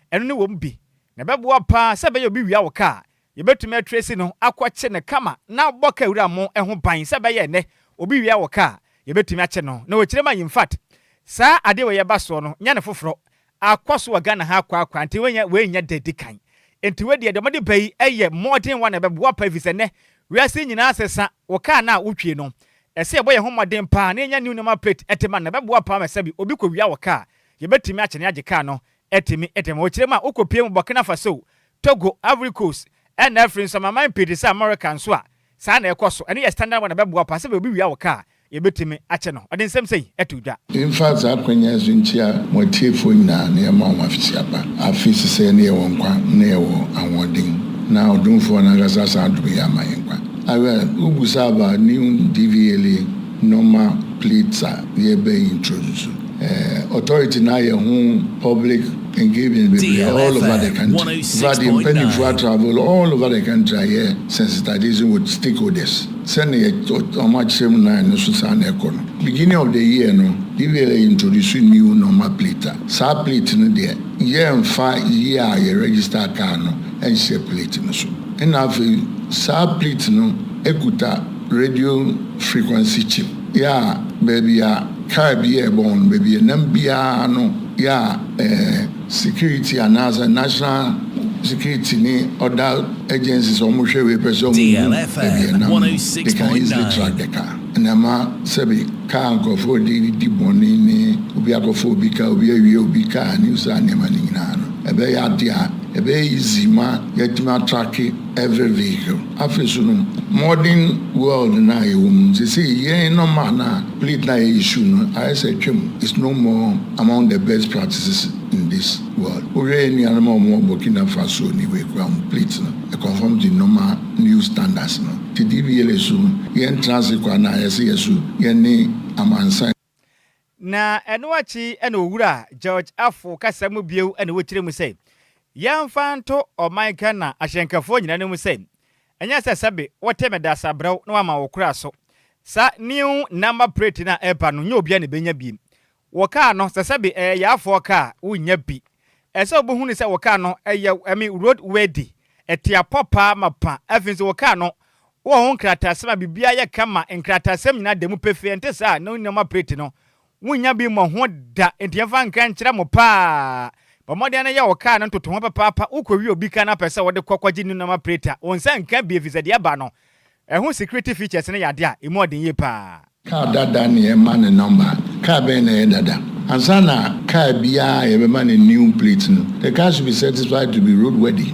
eno ne wo bi na bebo pa se be ye obi wia wo car ye betumi trace no akwache ne kama na boka wura mo ho ban se be ye ne obi wia wo car ye betumi ache no na wo chirema in fact sa ade we ye ba so no nya ne foforo akwaso wa Ghana ha akwa nti we nya dedikan enti we de mode bai eye modern one bebo pa vise ne we ase nyina asesa wo car na wotwe no ese eboye homoden pa na enya new number plate etema na bebo pa mesabi obi ko wia wo car ye betimi ache ne age car no etema wo chirema okopie mu Burkina Faso Togo Ivory Coast and every some man pedi sa American so a sa na ekoso ene ye standard one bebo pa se obi wia wo car ye betimi ache no odin sem sei etudwa in fact akwanya zuntia motiefo nyina na ye ma wo afisi aba afisi se ne ye wo nkwa na ye wo awodin na odunfo na gasa sa adu ya mayenkwa awe ubusaba new DVLA normal plates ye be introduce authority na ye public engagement all over the country that the penny for travel all over the country here sensitization with stakeholders send ye much same na no so san economy beginning of the year no DVLA introduce new normal plate sa plate no there ye mfa year ye register car no and share plate no so enough sa plate no ekuta radio frequency chip ya baby ya car be born baby nambia no ya security and as a national security ni other agencies almost we person DLFM 106.9 track the car nama sabi car go for the boni ni obi agofo obi ka obi awie obi ka ni usa nema ni nyina no ebe ya dia ebe easy ma yetima track every vehicle after modern world na say ye no man plate na issue no I say it's no more among the best practices in this world we any animal more Burkina Faso ni we ground plate no conform the normal new standards no the DVLA so ye transit kwa na yesi yesu ye ni amansa na eno achi eno wura George Afo kasamu bieu eno wotire mu say yamfanto oman Ghana ahyenkafo nyina ne mu say enya sasabe woteme da sabraw na wama wokura so sa new number plate na epa no nya obia ne benya bi wo car no sasabe ya afo car unya bi ese obohunu se wo car no road worthy etia popa mapa afinso wo car no wo hon kratasema bibia ye kama enkratasem nyina demu pefe ente sa no number plate no wunya bi mo ho da enti afa nka nkyira mo pa Omode na ya woka na ntoto ho papa ukɔwi obi ka na pɛsɛ wode kwakwaji ni number plate onsa nka bi efisade aba no ɛho security features ne yade a emodin ye pa car dada ne e man number car be na dada ansana car bia e be man new plate no the car should be certified to be roadworthy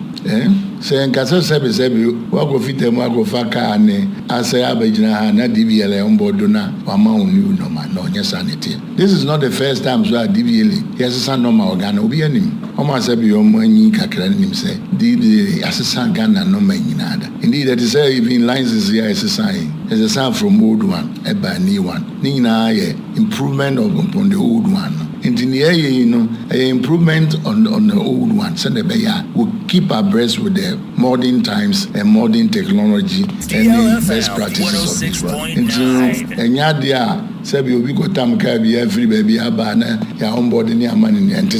say nkasa sebe wa go fitem wa go fa car ne asa abagina ha na DVLA on board na wa ma new number no nya sanity. This is not the first time so DVLA yes san normal Ghana obi anim o ma sebe yo manyi kakra nim say DVLA assistant Ghana no manyina da indeed that is even licenses here is sign there's a sound from old one, a by new one. Nina, improvement upon the old one. In the area, improvement on the old one. So the will keep abreast with the modern times and modern technology and the best practices of this world. And yadia, Sabi, we got time carry every baby abana, your own body near money and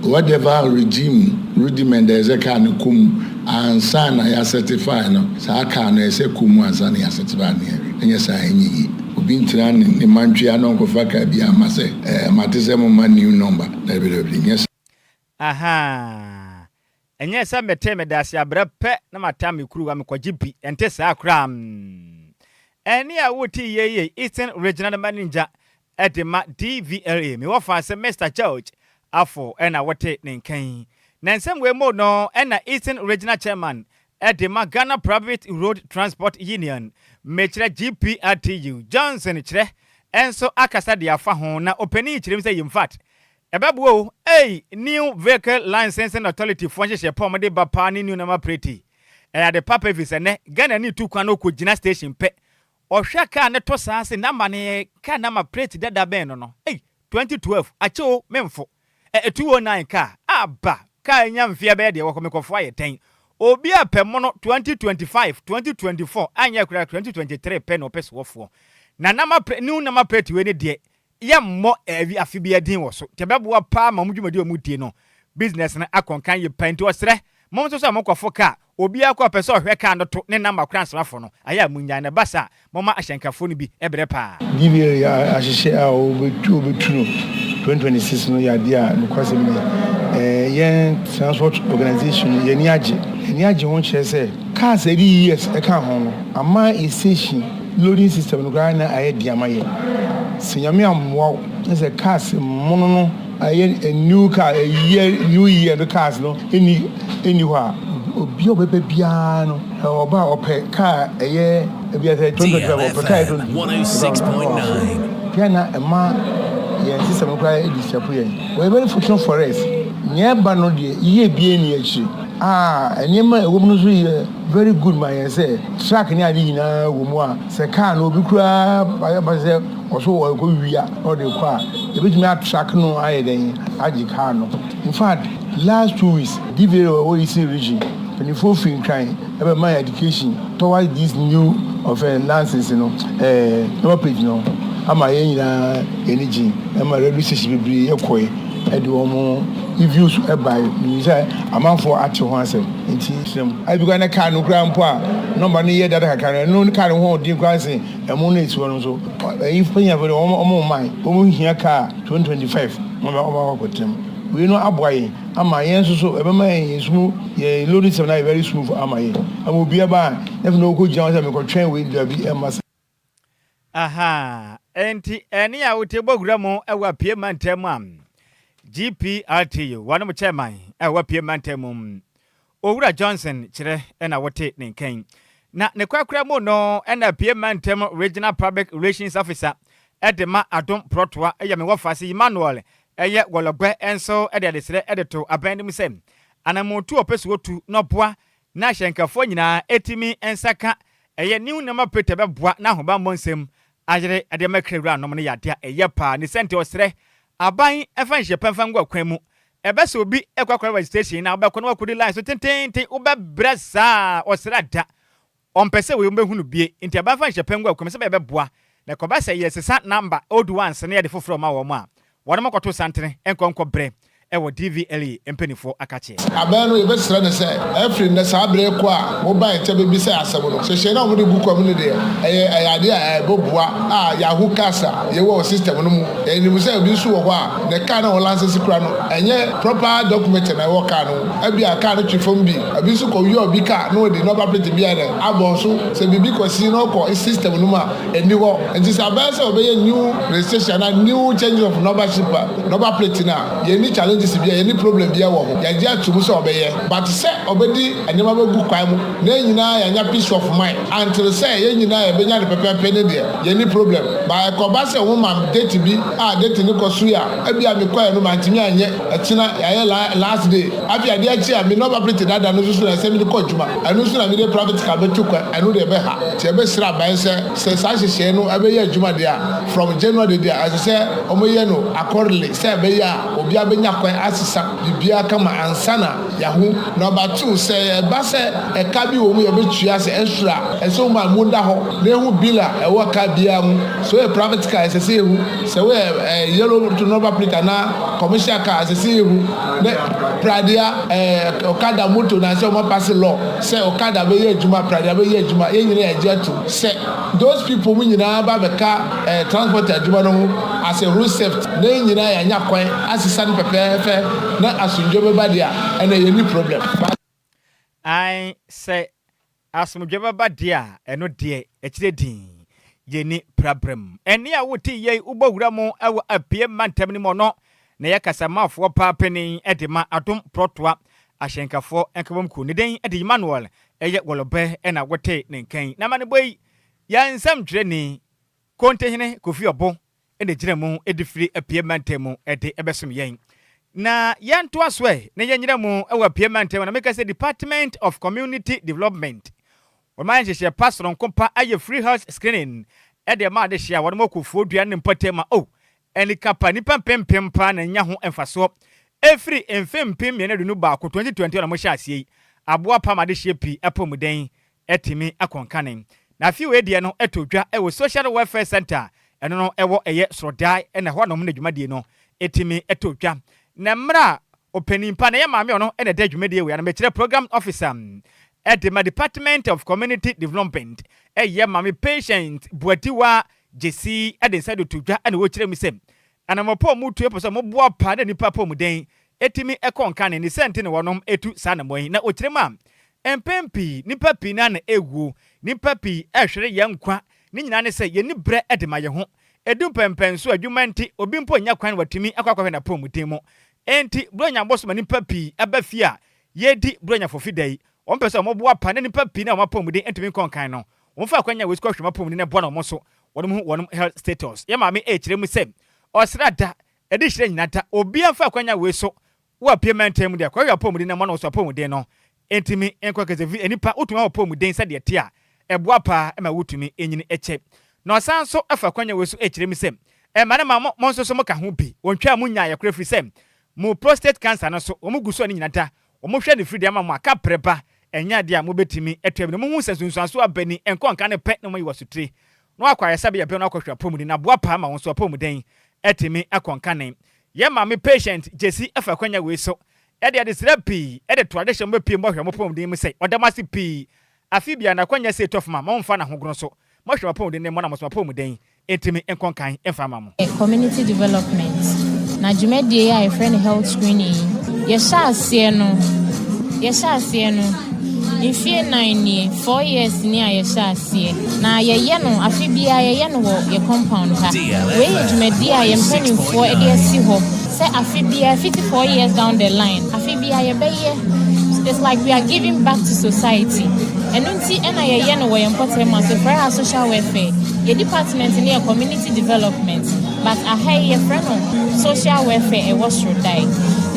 whatever rudiment there's a kind of kum and son I certify no. So I can't say kum and son I certify and yes I need. Being trying in the Manchia no go faka be a masse, Matisemo man new number. Yes. Aha. And yes, I'm a tame that's ya bread pet, no matami crew, I'm Kwajibi, and Tessa cram. And near Woody ye, Eastern Regional Manager at the DVLA, me offer semester George, Afo, and I what take name Kane. Nansem we more no, and a Eastern Regional Chairman at the Ghana Private Road Transport Union. Metre GPRTU Johnson chre enso akasa dia fa ho na openi chire say in fact ebabuo new vehicle licensing authority for hye pom de bapa ni new number plate the papa visa ne Ghana ni tu kwan okogina station pe ohwe ka ne to saa se number ne ka number plate dada ben no 2012 acho memfo 209 ka aba ka nya mfia be de wokomekofo ayeten obi apemono 2025 2024 anya kura 2023 pen opeso wofo na new nama plate we ne de ye mo afibia din wo so tebebo pa ma mudwumadi omudie no business na akonkan ye pen to osre mom so amokofo ka obi akwa pese ohwe ka no to ne nama kura nsrafo no aya munya na basa moma ahyenkafo no bi ebre pa give ya ahye a obetu 2026 no ya dia no kwase me yen transport organization yen yaje won che say cars 80 years e kan ho no ama station loading system no gra na aye diamaye sinyame amwo say cars mono no aye a new car a new year the cars no any ho obi obebe bia no oba ope car aye bia say 106.9 piana ema yen system no gra edisapo yen we very fortunate for us nyeba no de ye bia ni achi enema ewom so ye very good man say track ni adi na wo mu a se car no obi kura ba say oso ko wia o de kwa e betumi a track no aye den agi car no in fact last 2 weeks DVLA o isi region 24 fin kind ebe my education towards this new of license no number plate no ama ye nyina energy ama radio station bibiri ekoi edi omo reviews by me say amanfo ate ho asem enti I be gonna car no grandpa a number ni ye data car no car ho din kwa say emo no eti wono so if panya for omo man omo hia car 2025 omo kotem we no aboye ama yen so ebe ma yen smu ye loading system na very smooth ama yen am bia ba if no ko jam say me ko train we da bi emasa aha enti eni a wotebogura mo ewa pie mantem am GPRTU one of chairman ewa pie mantem Owura Johnson chire ena wote ne nkan na ne kwakura mo no ena pie mantem regional public relations officer edema adom protwa eya me wofase Emmanuel eye wologbe enso ede desire edeto abandom sem anamotu opesu otu no boa na hyenkafo nyina etimi ensaka eye new number plate beboa na hoba monsem agere ade makrawura no ne yade eye pa ne sente osre aban efa nhyepanfa ngwa kwanu ebese obi ekwakwa registration na obekọ no akodi line so tentente obebresa osra da ompese we mbehunu bie nti abafa nhyepan ngwa kwanu se beboa na kobasa yesesa number old ones ne yade foforo ma wo ma wọ́n mọ̀ kọ́tù santene ẹ̀kọ́ brẹ̀ ẹ̀wọ̀ DVLA empenifo akache. Abẹ́nu yẹ bẹ́ sẹ́rẹ́ ní sẹ́ ẹ̀fìrì ní sábẹ́rẹ́ kọ́ a wọ́n bá ẹ̀tẹ́ bẹ́bí sẹ́ àsẹ̀mù nù. Ṣèṣe náà wọ́n di gu kọ́mú ni dẹ̀ ẹ̀yẹ adé a ẹ̀bọ̀ bua a yahoo kasa yẹ wọ́ system nù mu. Ẹ̀yìn sẹ́ ebi nso wọ̀ hɔ a ne car náà wọ́n lansẹ́sì kura no ẹ̀yẹ proper document na ẹ̀wọ̀ car no ẹ̀bi a car no twi fam bi ẹ̀bi nso kọ̀ wíyọ̀ bi car no de number plate bi ayẹ abọ̀ nso sẹ́ bíbí kọ̀ sí náà kọ̀ system nù mu a ẹni wọ̀ nti sẹ́ abẹ́rẹ́ sẹ́ ọbẹ̀ yẹ new registration na new change of number plate na yẹ ní challenge agency bi any problem bi wo ho ya gye atum so obeye but say obedi anyama begu kwan mu na nyina ya nya peace of mind until say ye nyina ya benya de pepepe ne de ye any problem ba ko ba say woman date bi date ni ko so ya abi am ko no mantimi anye atina ya last day abi ade achi am no ba pretty dada no so na say mi ko djuma anu so na mi de private ka betu ko anu de be ha ti be sra ban say sa hye no abi ye djuma de from January de as say omoye no accordingly say be ya obi abenya kwan asisa bibia kama ansana yahu number 2 say ba say e ka bi wo mu ye betua say extra e so ma mu nda ho na ehu bila e wo ka bia mu so e private car say ehu say we yellow to number plate na commercial car say ehu ne pradia okada moto na say o ma pass law say okada be ye juma pradia be ye juma ye nyina e je to say those people mu nyina ba be ka transport adjuma no as a road safety na nyina ya nya kwan asisa ne pepepe na asunjo be ba dia and any problem I say asumdwe baba dia eno de ekire din yeni problem eni a woti ye ubowura mu ewo apie mantem ni mo no na yakasamafo paapeni edema adom protoa ahyenkafo enkabom ku ne den ede Emmanuel eye wolobe ena wote ne nkan na mane boy ya nsam twere ni kontehene kofi obo ene gire mu edifiri apie mantem ede ebesom yen na yanto aswe ne yenyira mu ewo apie mantem na make say Department of Community Development Wama share pastor on kompa aye free house screening ede ma de share won mokufu dua ne mpotema eni kapa nipa pempempa na nya ho emfaso efri emfempem ye ne dunu ba ko 2020 na mo hye asie aboa pa ma de hye pi apomuden etimi akonkanen na fi we de no etodwa ewo social welfare center eno no ewo eye srodai ena ho no mo dwumadie no etimi etodwa na mra openimpa na ye maame ono ena de dwumadie we na me kire program officer at the Department of Community Development ye mami patient buatiwa jesi at the side of tuja and wo kire mi sem anamopo mu tu eposo mo boa pa na nipa po mu den etimi ekonka ne sente ne wonom etu sa na moyi na o kire ma empempi nipa pi na na ewu nipa pi ehwere ye nkwa ni nyina ne se ye ni bre edema ye ho edu pempen so adwuma nti obi mpo nya kwan watimi akwakwa na po mu den mo enti bronya boso ma nipa pi abafia yedi bronya fofidai on person mo boa pa na nipa pi na mo pomuden entumi konkan no on fa kwanya we squash mo pomuden na boa na mo so wonum health status ye ma me e kire mu sem osrada edi hire nyina ta obi amfa kwanya we so wo payment time dia kwa we pomuden na mo na so pomuden no entumi enkwa kaze enipa utuma wo pomuden sa de te a e boa pa e ma wutumi enyini eche na osan so afa kwanya we so e kire mu sem e ma na ma mo so mo ka ho bi wontwa mu nya ya kra free sem mo prostate cancer no so o mu guso ni nyina ta o mo hwe ne free dia ma mo aka preba enya dia mo betimi etwem ne mo hu sesunsuanso abani enkonka ne pe ne mo yiwasutire no akwaya sabe ya pe no akwahwa pomudi na boa pa ma won so pomuden etimi akonka ne ye ma me patient jesi afa kwanya we so e de therapy e de tradition mo pie mo hwa mo pomuden mo sei odamasi pi afibia na kwanya sei tof ma mo mfa na hogro so mo hwa pomuden ne mo na mo so pomuden etimi enkonkan emfa ma mo community development na jumedie ya friend health screening ye sha asie no Ifie 9 4 years ni ayesha asie na yeye no afibia yeye no ye compound ha we yedwumadi a yempanimfo e de asi ho say afibia 54 years down the line afibia ye beye it's like we are giving back to society and unti ena yeye no we yempotem as for our social welfare ye department ni community development but a high friend social welfare e was rodai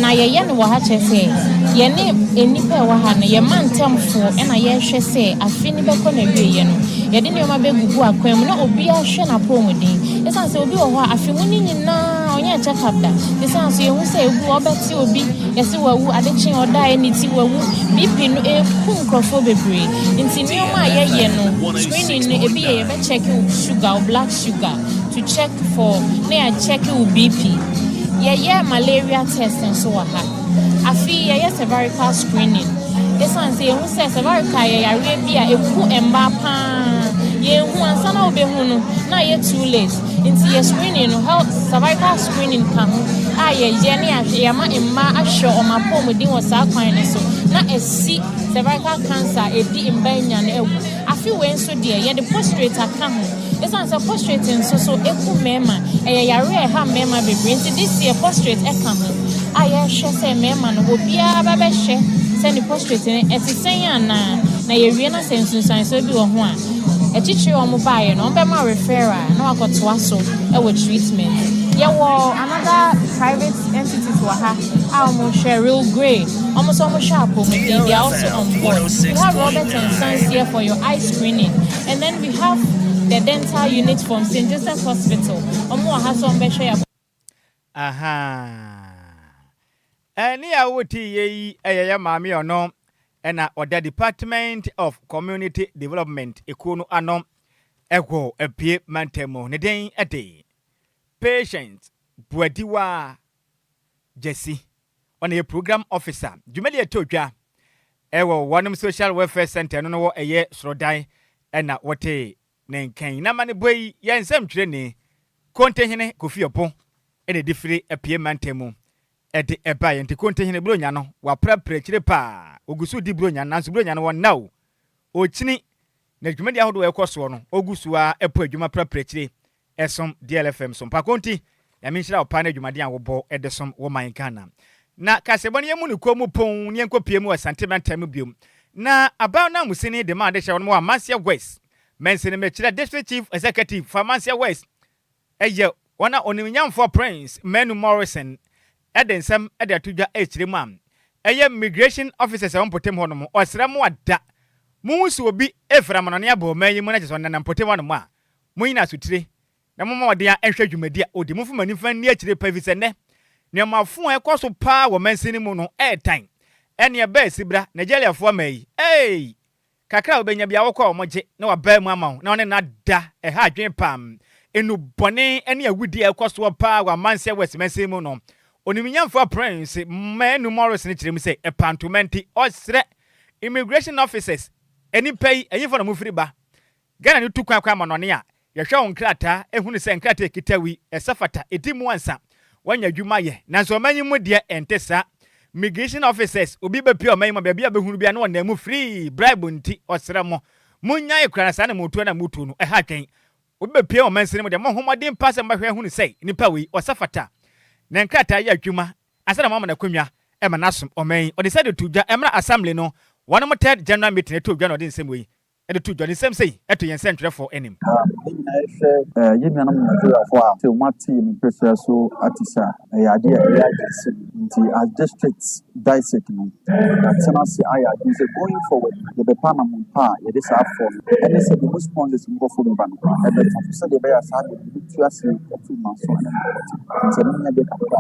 na yeye no ha chefe ye ne enipa wa ha no ye mantamfo ena ye hwe se afini beko na wiye no ye de ne ma begugu akwam na obi ahwe na pomudin esan se obi wo ho afimu ni nyina onye check up da esan se ye hu se egu obeti obi ye se wawu adekyin oda eniti wawu bp no e kunkrofo bebre nti ne ma ye no screening no ebi ye be check sugar or black sugar to check for na check bp yeah malaria test and so ha afi yeah cervical screening esan say hu say cervical yeah bia eku emba pa ye hu ansa na obehu no na ye too late into your screening health cervical screening kan ye ne ahwe ma emma ahwe o mapomudin wo sa kwan ne so na esi cervical cancer edi embanya na ewu afi we nso de ye the prostate aka ho esan say prostate nso so eku mema yare ha mema bebre nti this year prostate eka ho I share say me man will be a baby share. Send the portrait in it saying na ye wiena sense so bi wo ho a e chichi o mo bae no be ma referral na wakoto aso e wo treatment ye wo another private entities wa ha a mo share real grey almost sharp mo they are also on board. We have Robert and Sons here for your eye screening, and then we have the dental unit from St. Joseph Hospital. Omo ha so mbe share. Aha. Any awoti ye eyeye mami ono ena oda Department of Community Development ekono anom ego epie mantemo ne den ede patient buadiwa Jesse on a program officer Jumeli etodwa ewo wonom social welfare center no wo eye srodai ena wote nenkan na mane boy yensam twire ne kontehene kofiopo ene difiri epie mantemo ede eba yente kontehene bronya no wa prapra kire pa ogusu di bronya nanso bronya no won now ochini na dwumadi ahodo ekoso no ogusu a epo adwuma prapra kire esom DLFM som pa konti ya minhira opa na dwumadi awobo edesom wo man Ghana na kasebon yemu ne komu pon ne enkopie mu sentimental biom na aba na musini de ma de hye won Amasia West mensene mechira district chief executive Amasia West eye wana onimnyamfo Prince Menu Morrison edensem ede atudwa echiremu am eye immigration officers on potem hono mo osremu ada musu obi efram no ne abo manyi mu na cheso na potem hono mo a munyina sutire na mama wode a enhwe dwumadi a odi mufu manifan ni achire pavise ne ne mafo ekoso pa wo mansini mu no airtime ene ebe sibra Nigeria fo mai kakra obenya bia wo kwa omoje na waba mu ama na one na da ha adwen pam enu bone ene awudi ekoso pa wa Mansia West mansini mu no oniminyamfo Prince Menu Morrison kirem say epantomenti osre immigration officers eni pay eyifo na mufiri ba Ghana ni tukwa kwa manone a yehwe on krata ehunu se nkrata ekitawi esafata edimu ansa wanya dwuma ye nanso omanyi mu de entesa immigration officers obi bepia omanyi mo bia behunu bia na wona mu free bribe nti osre mo munya ekra sa na mutu na mutu no ha twen obi bepia omansini mo de mo homodin pass mbahwe hunu sei nipa wi osafata na nkrata ya adwuma asana mama na kwamwa e manasum oman o decide to dwa emra assembly no one mo third general meeting e to dwa no de nsem wi e de to dwa de nsem sei e to yen centre for enim yemi anam Nigeria for a te mati mi pressure so artiste ya de ya nti as districts dissect no tena se aya is going forward the bepana mpa ye de sa for any say the responses go for the ban e be so de be asa de tu ase to manso na nti me de kakra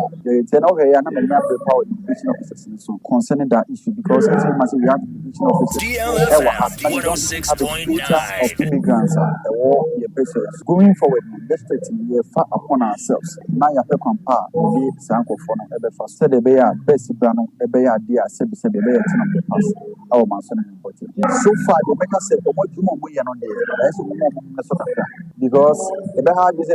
te no he ya na me nya be power education officers so concerning that issue because as we must we have education officers DLFM 106.9 immigrants your patients going forward district we far upon ourselves now ya kwampa we sanko for na ebe fa said the be ya best brand ebe ya dia se be be ya tin of pass our manso na important so far the make us say for juma mo ya no dey so mo na so kaka because the ha is 38%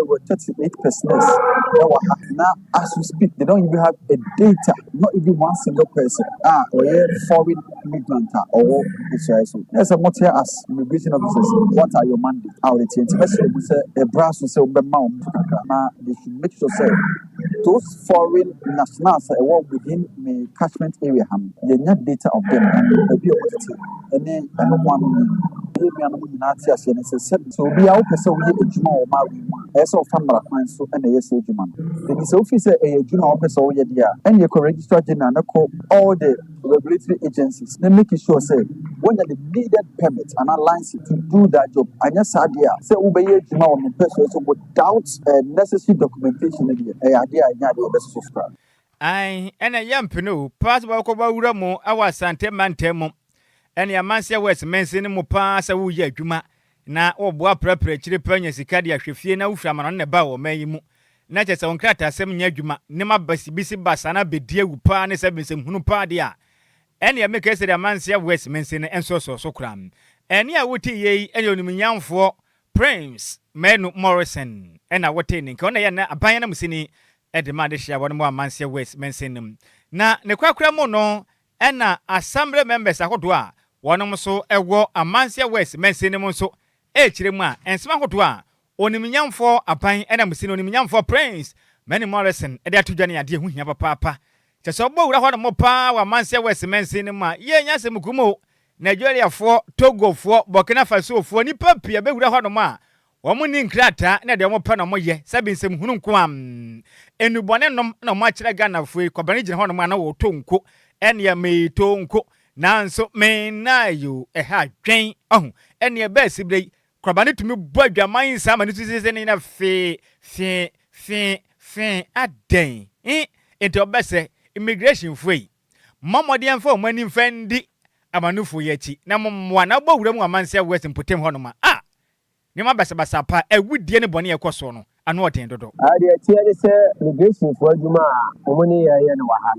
now as we speak they don't even have a data not even one single person or foreign migrant or Israel so there's a more as immigration officers what are your mandate how it is we say a brass we say now they should make sure say those foreign nationals work within the catchment area you need data of them and be able to and then one so be our person we ejuma o ma we so family kwan so na yes ejuma the is office ejuma o person we dia and you register general na call all the regulatory agencies they make sure say when you needed permit and a license to do that job anya sadia say we be ejuma o person so without necessary documentation idea anya dey best subscribe ai ena yampino passport ko ba wura mo awa sante mantemo ene Amasia West mensini mu pa sa wo ye adwuma na wo boa prapra kire panya sika de ahwefie na wufra ma no ne ba wo mayi mu na chese won krata asem nya adwuma ne mabasi bisi basana bedie wu pa ne sebensem hunu pa de a ene make ese de Amasia West mensini enso so kram ene a woti ye ene onimnyamfo Prince Menu Morrison ena wote ni nka ona ye na aban na musini e de ma de hia wo mo Amasia West mensini na ne kwakura mu no ena assembly members akodo a wonom so ewo Amasia West mensini mu so echiremu a ensema hodo a onimnyamfo aban ena musini onimnyamfo Prince Menu Morrison e de atudwane ade hu hia papa Chese obo wura ho no pa wa manse west mense ne ma ye nya sem kumo Nigeria fo Togo fo Burkina Faso fo nipa pia be wura ho no ma wo mo ni nkrata na de mo pa no mo ye sabi nsem hunu nko am enubone nom na mo akire Ghana fo kwabani gine ho no ma na wo tonko ene me tonko nanso me na yo ha dwen ene be sibre kwabani tumi bo adwaman sama ni tuse ne na fe aden enti obese immigration free mamodian fo mani mfendi amanufu yechi na momwa na bo wura mu amanse west mpotem ho no ma ni ma basa pa ewudie ne bone ekoso no anu oden dodo ade tie ne se immigration fo adwuma omoni ye ne wa ha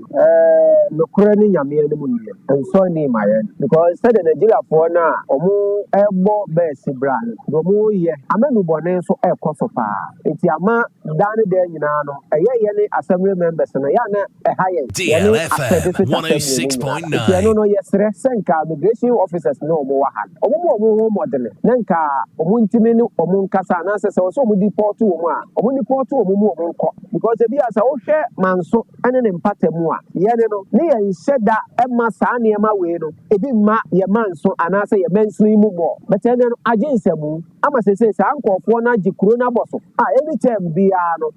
no kura ni nyame ne mu nie enso ni ma ye because said Nigeria fo na omo ebo best brand go mu ye amanu bone so ekoso pa enti ama dan de nyina no ye ne assembly members no ya na ha ye DLFM 106.9 tie no ye sre senka immigration officers no mo wa ha omo modern nanka omo ntimi ni omo nkasa na se so omo deport wo omo ni porto omo mu omo nko because e bi asa wo hwe manso ane ne mpatamu a ye ne no ne ye nhyeda ema saa ne ema we no e bi ma ye manso ana se ye menso mu bo but ene no agensamu ama se saa nkofo na gikuro na boso any time bia no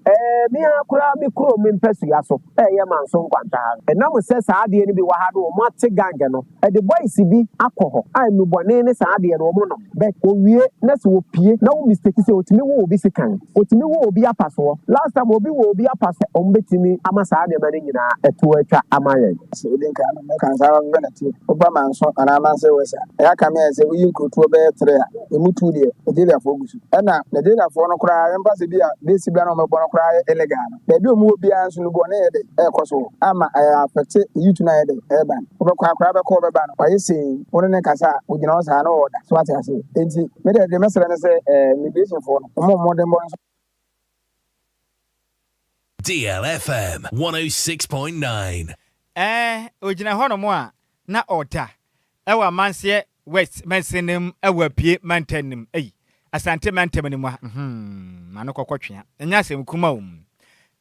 mi akura mi kuro mi mpesu ya so ye manso nkwanta e na mo se saa de ni bi wa ha do mo ate gange no e de boys bi akoho mi bone ne saa de no mo no but owie na se wo pie na wo mistake se otimi wo obi sikan otimi wo obi apaso last time obi wo obi apaso ombetimi amasa de mane nyina eto atwa amaye se odin ka no kan sa ngana ti oba manso ana manse wesa ya ka me se wi nkoto be 3 emutu de odile afo gusu na de afo no kra yamba se bia be si bia no mebo no kra elega no be bi omu obi anso no bo na ye de ekoso ama affect youth na ye de ban oba kra be ko be ban wa yesi woni ne kasa ogina o sa na oda so ati ase enti me de mesere ne se migration for no mo dem bo DLFM 106.9 ojina hono mo a na oda ewa manse west mensenem ewa pie mantanim asante mantam ni mo mano kokotwea enya asem kuma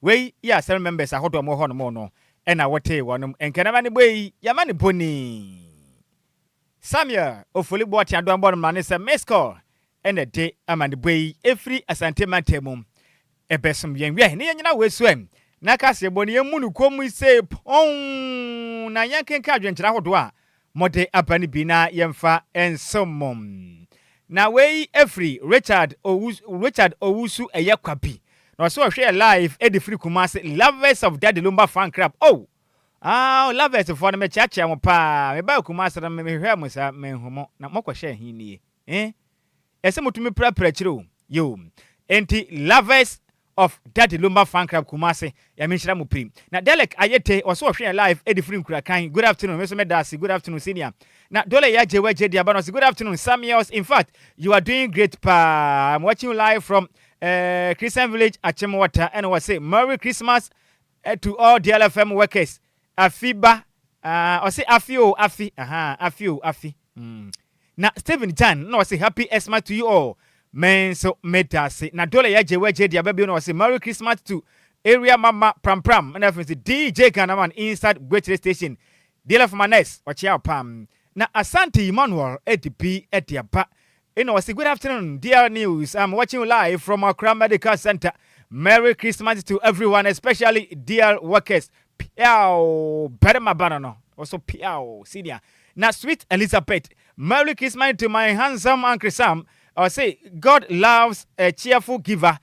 wei ya seven members ahodo mo hono mo no na wote wonom enkenaba ne boyi yamane boni Samuel ofoli boti adon bon mane se mescall ene de amane boyi efri asante mantam ebesum yenwe ne nyina wesuam na kase boni yemunu komu se pon na yankenka adwenkyera hodo a mode abani bi na yemfa ensomom na wei efri Richard Owusu eyakwabi na so hwe live edifri kumase lovers of Daddy Lumba fan club lovers for me chacha mo pa me ba kumase na me hwe mo sa me homo na mokɔhye hinie ese mutumi prapra chiro yo enti lovers of Daddy Lumba fan club kumase ya menhyira mo prim na Delek Ayete also hwe live edifri nkurakan good afternoon me so me dasi good afternoon senior na dole ya jewe jedi abanos good afternoon Samuels in fact you are doing great pa I'm watching you live from Christian Village Achimwata and was say Merry Christmas to all DLFM workers afiba or say afi na Stephen Jan no say happy Xmas to you all men so medase na dole ya jewe jedi ababi no say Merry Christmas to area mama pram and if it's DJ Ghanaman inside Great Station DLFM next watch out pam na Asante Emmanuel ADP Etiapa say good afternoon dear news I'm watching you live from Accra Medical Center. Merry Christmas to everyone, especially dear workers. Piao Berma Banano also Piao senior na sweet Elizabeth. Merry Christmas to my handsome Uncle Sam. I say God loves a cheerful giver.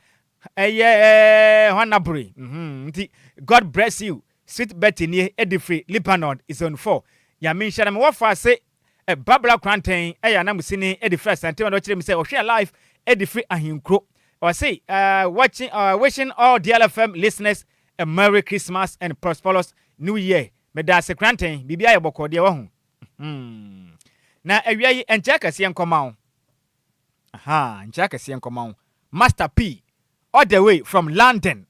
God bless you. Sweet Betty near Edifree Lebanon is on 4. Yamin Shanam Wafa say a Babla Quantain, Namusini, Edifree Santima, watching me say, or share life, Edifree Ahinkro. Or say, wishing all DLFM listeners a Merry Christmas and prosperous New Year. Medase Quantain, Bibia Boko, dear one. Now, a yay and Jackasy and Comau. Aha, Jackasy and Comau. Master P, all the way from London.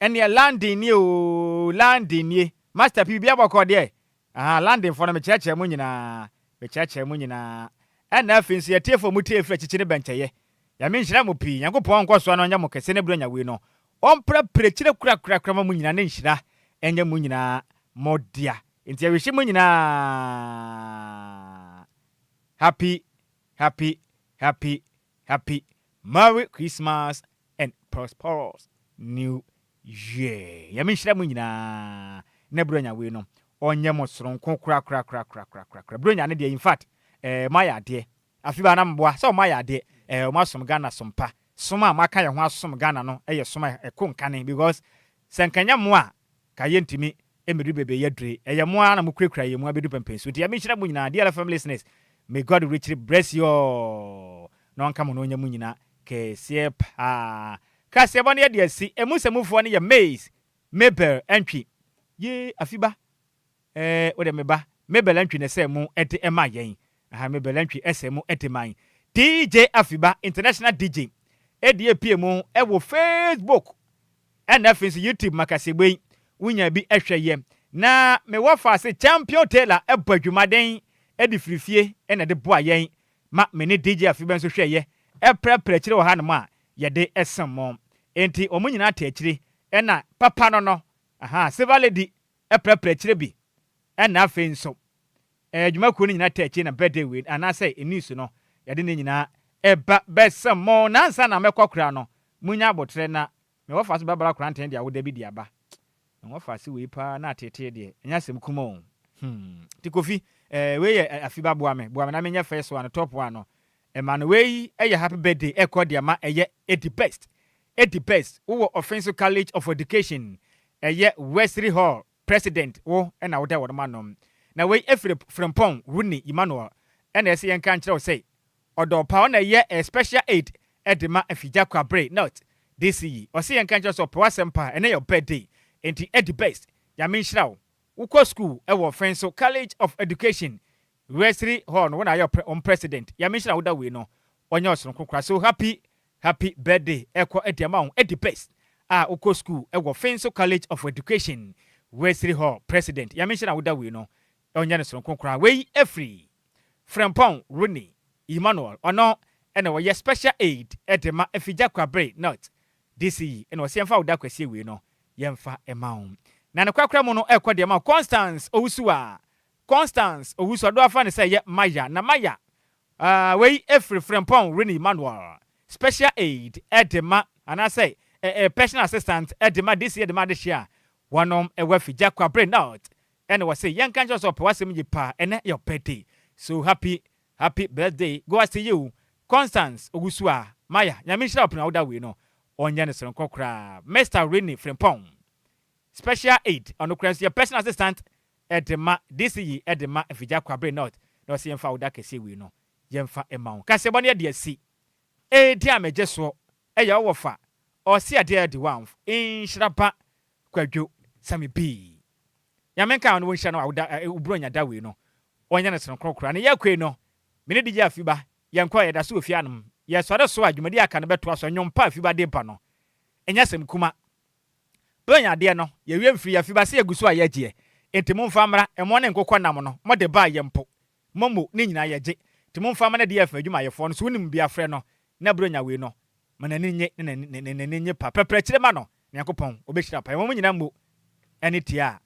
And near landing ye. Master P, Bibia dear. Landing for the church, Munina. The church, Munina. And nothing, see a tear for Muti Fletch in the bench. Ya mean Shramupi, Yanko Pong was one on Yamoka, Senebrina, we know. On prep, pretty crack, Munina, Nishra, and Yamunina. modia nti ya wishi mu nyina happy Merry Christmas and prosperous New Year. Ya minshira mu nyina na bronya we no onye mo soronko kra. Bronya ne de in fact maya de afiba na mboa so maya de o masom Ghana sompa soma maka ye ho asom Ghana no eye soma ekonkane because senkanya mo a kaye ntimi emiri bebe yedre eye mo na mo kurakura ye mo abedu pempensu ti ya minshira mu nyina DLFM listeners. May God richly bless you. No come on mu nyina ke sie pa. Ka se bone ye de si emusemufo ne ye maize mebel entwi. Ye afiba wo de meba mebel entwi ne se mu ete ema yen. Aha mebel entwi ese mu ete man. DJ Afiba international DJ. Edi epie mu e wo Facebook. And na finso YouTube makasegbe wunya bi ehwe ye. Na me wo fa se champion tailor e badwumaden edi frifie ena de boa yen ma me ne DJ Afiba nso hweye e prepare kire wo ha no ma ye de esem enti omunyina ta akire ena papa no aha silver lady e prepare kire bi ena afi nso adwuma ko ni nyina ta akire na birthday we ana say enisu no ye de ne nyina e ba besem nansa na mekokura no munya abotre na me wo fa so babara kranten dia wo da bi dia ba me wo fa se we pa na tete de enya sem kuma o tikofi we Afiba boa me na menya first one top one no man we happy birthday dia ma 80 best wo offensive college of education Wesley Hall president wo na wo da wo ma no na we from pon Rooney Emmanuel na ese yen kan kire say odo pa na special aid edema afija kwabre not this year o say yen kan kire so po sempa na your birthday enti 80 best ya menhira wo school offensive college of education Wesley Hall when are on president ya mention woda we no onye osoro kokra so happy birthday ediama 80 best uko school offensive college of education Wesley Hall president ya mention woda we no onye ne soro kokra we free Frempong Rooney Emmanuel ono ene wo special aid edema afija kwabre not this year ene wo semfa woda kwase we no yemfa emaun na ne kwakra mu no dia ma Constance Owusu do afa ne say ye Maya na Maya we every Frempong Rooney Emmanuel special aid edema and I say personal assistant edema this year the share one fija kwabre not and was say young cancer so wasem ye pa ene your birthday so happy birthday go to you Constance Owusu Maya nyamishira opna woda we no onya ne son kokra Mr. Rooney Frempong special aid on your personal assistant edema this year edema fija kwabre not no see emfa woda kese we no yemfa emaun kase bone de asi dia mejeso eya wo fa o si ade de wan Nhyiraba Kwadwo Sammy B yamenka no wonhia no woda ubronya da we no onya ne son kokra ne yakwe no me ne DJ Afiba yenkwa yeda so ofia no ye sore so adwumadi aka no beto aso nyompa Afiba de pa no enya sem kuma bronya de no ye wie mfiri Afiba se eguso ayeje enti mumfa mra emo ne nkokọ nam no mo de ba yempo momo ne nyina yeje enti mumfa mra de ye fa adwuma yefo no so wonim bia frɛ no na bronya we no mana ne pa pepre kire ma no ne yakopon obehira pa momo nyina mbo ene tia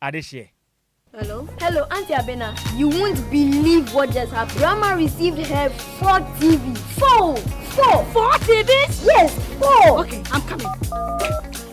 ade hye. Hello, Auntie Abena. You won't believe what just happened. Grandma received her 4 TV. 4 TVs? Yes, 4. Okay, I'm coming.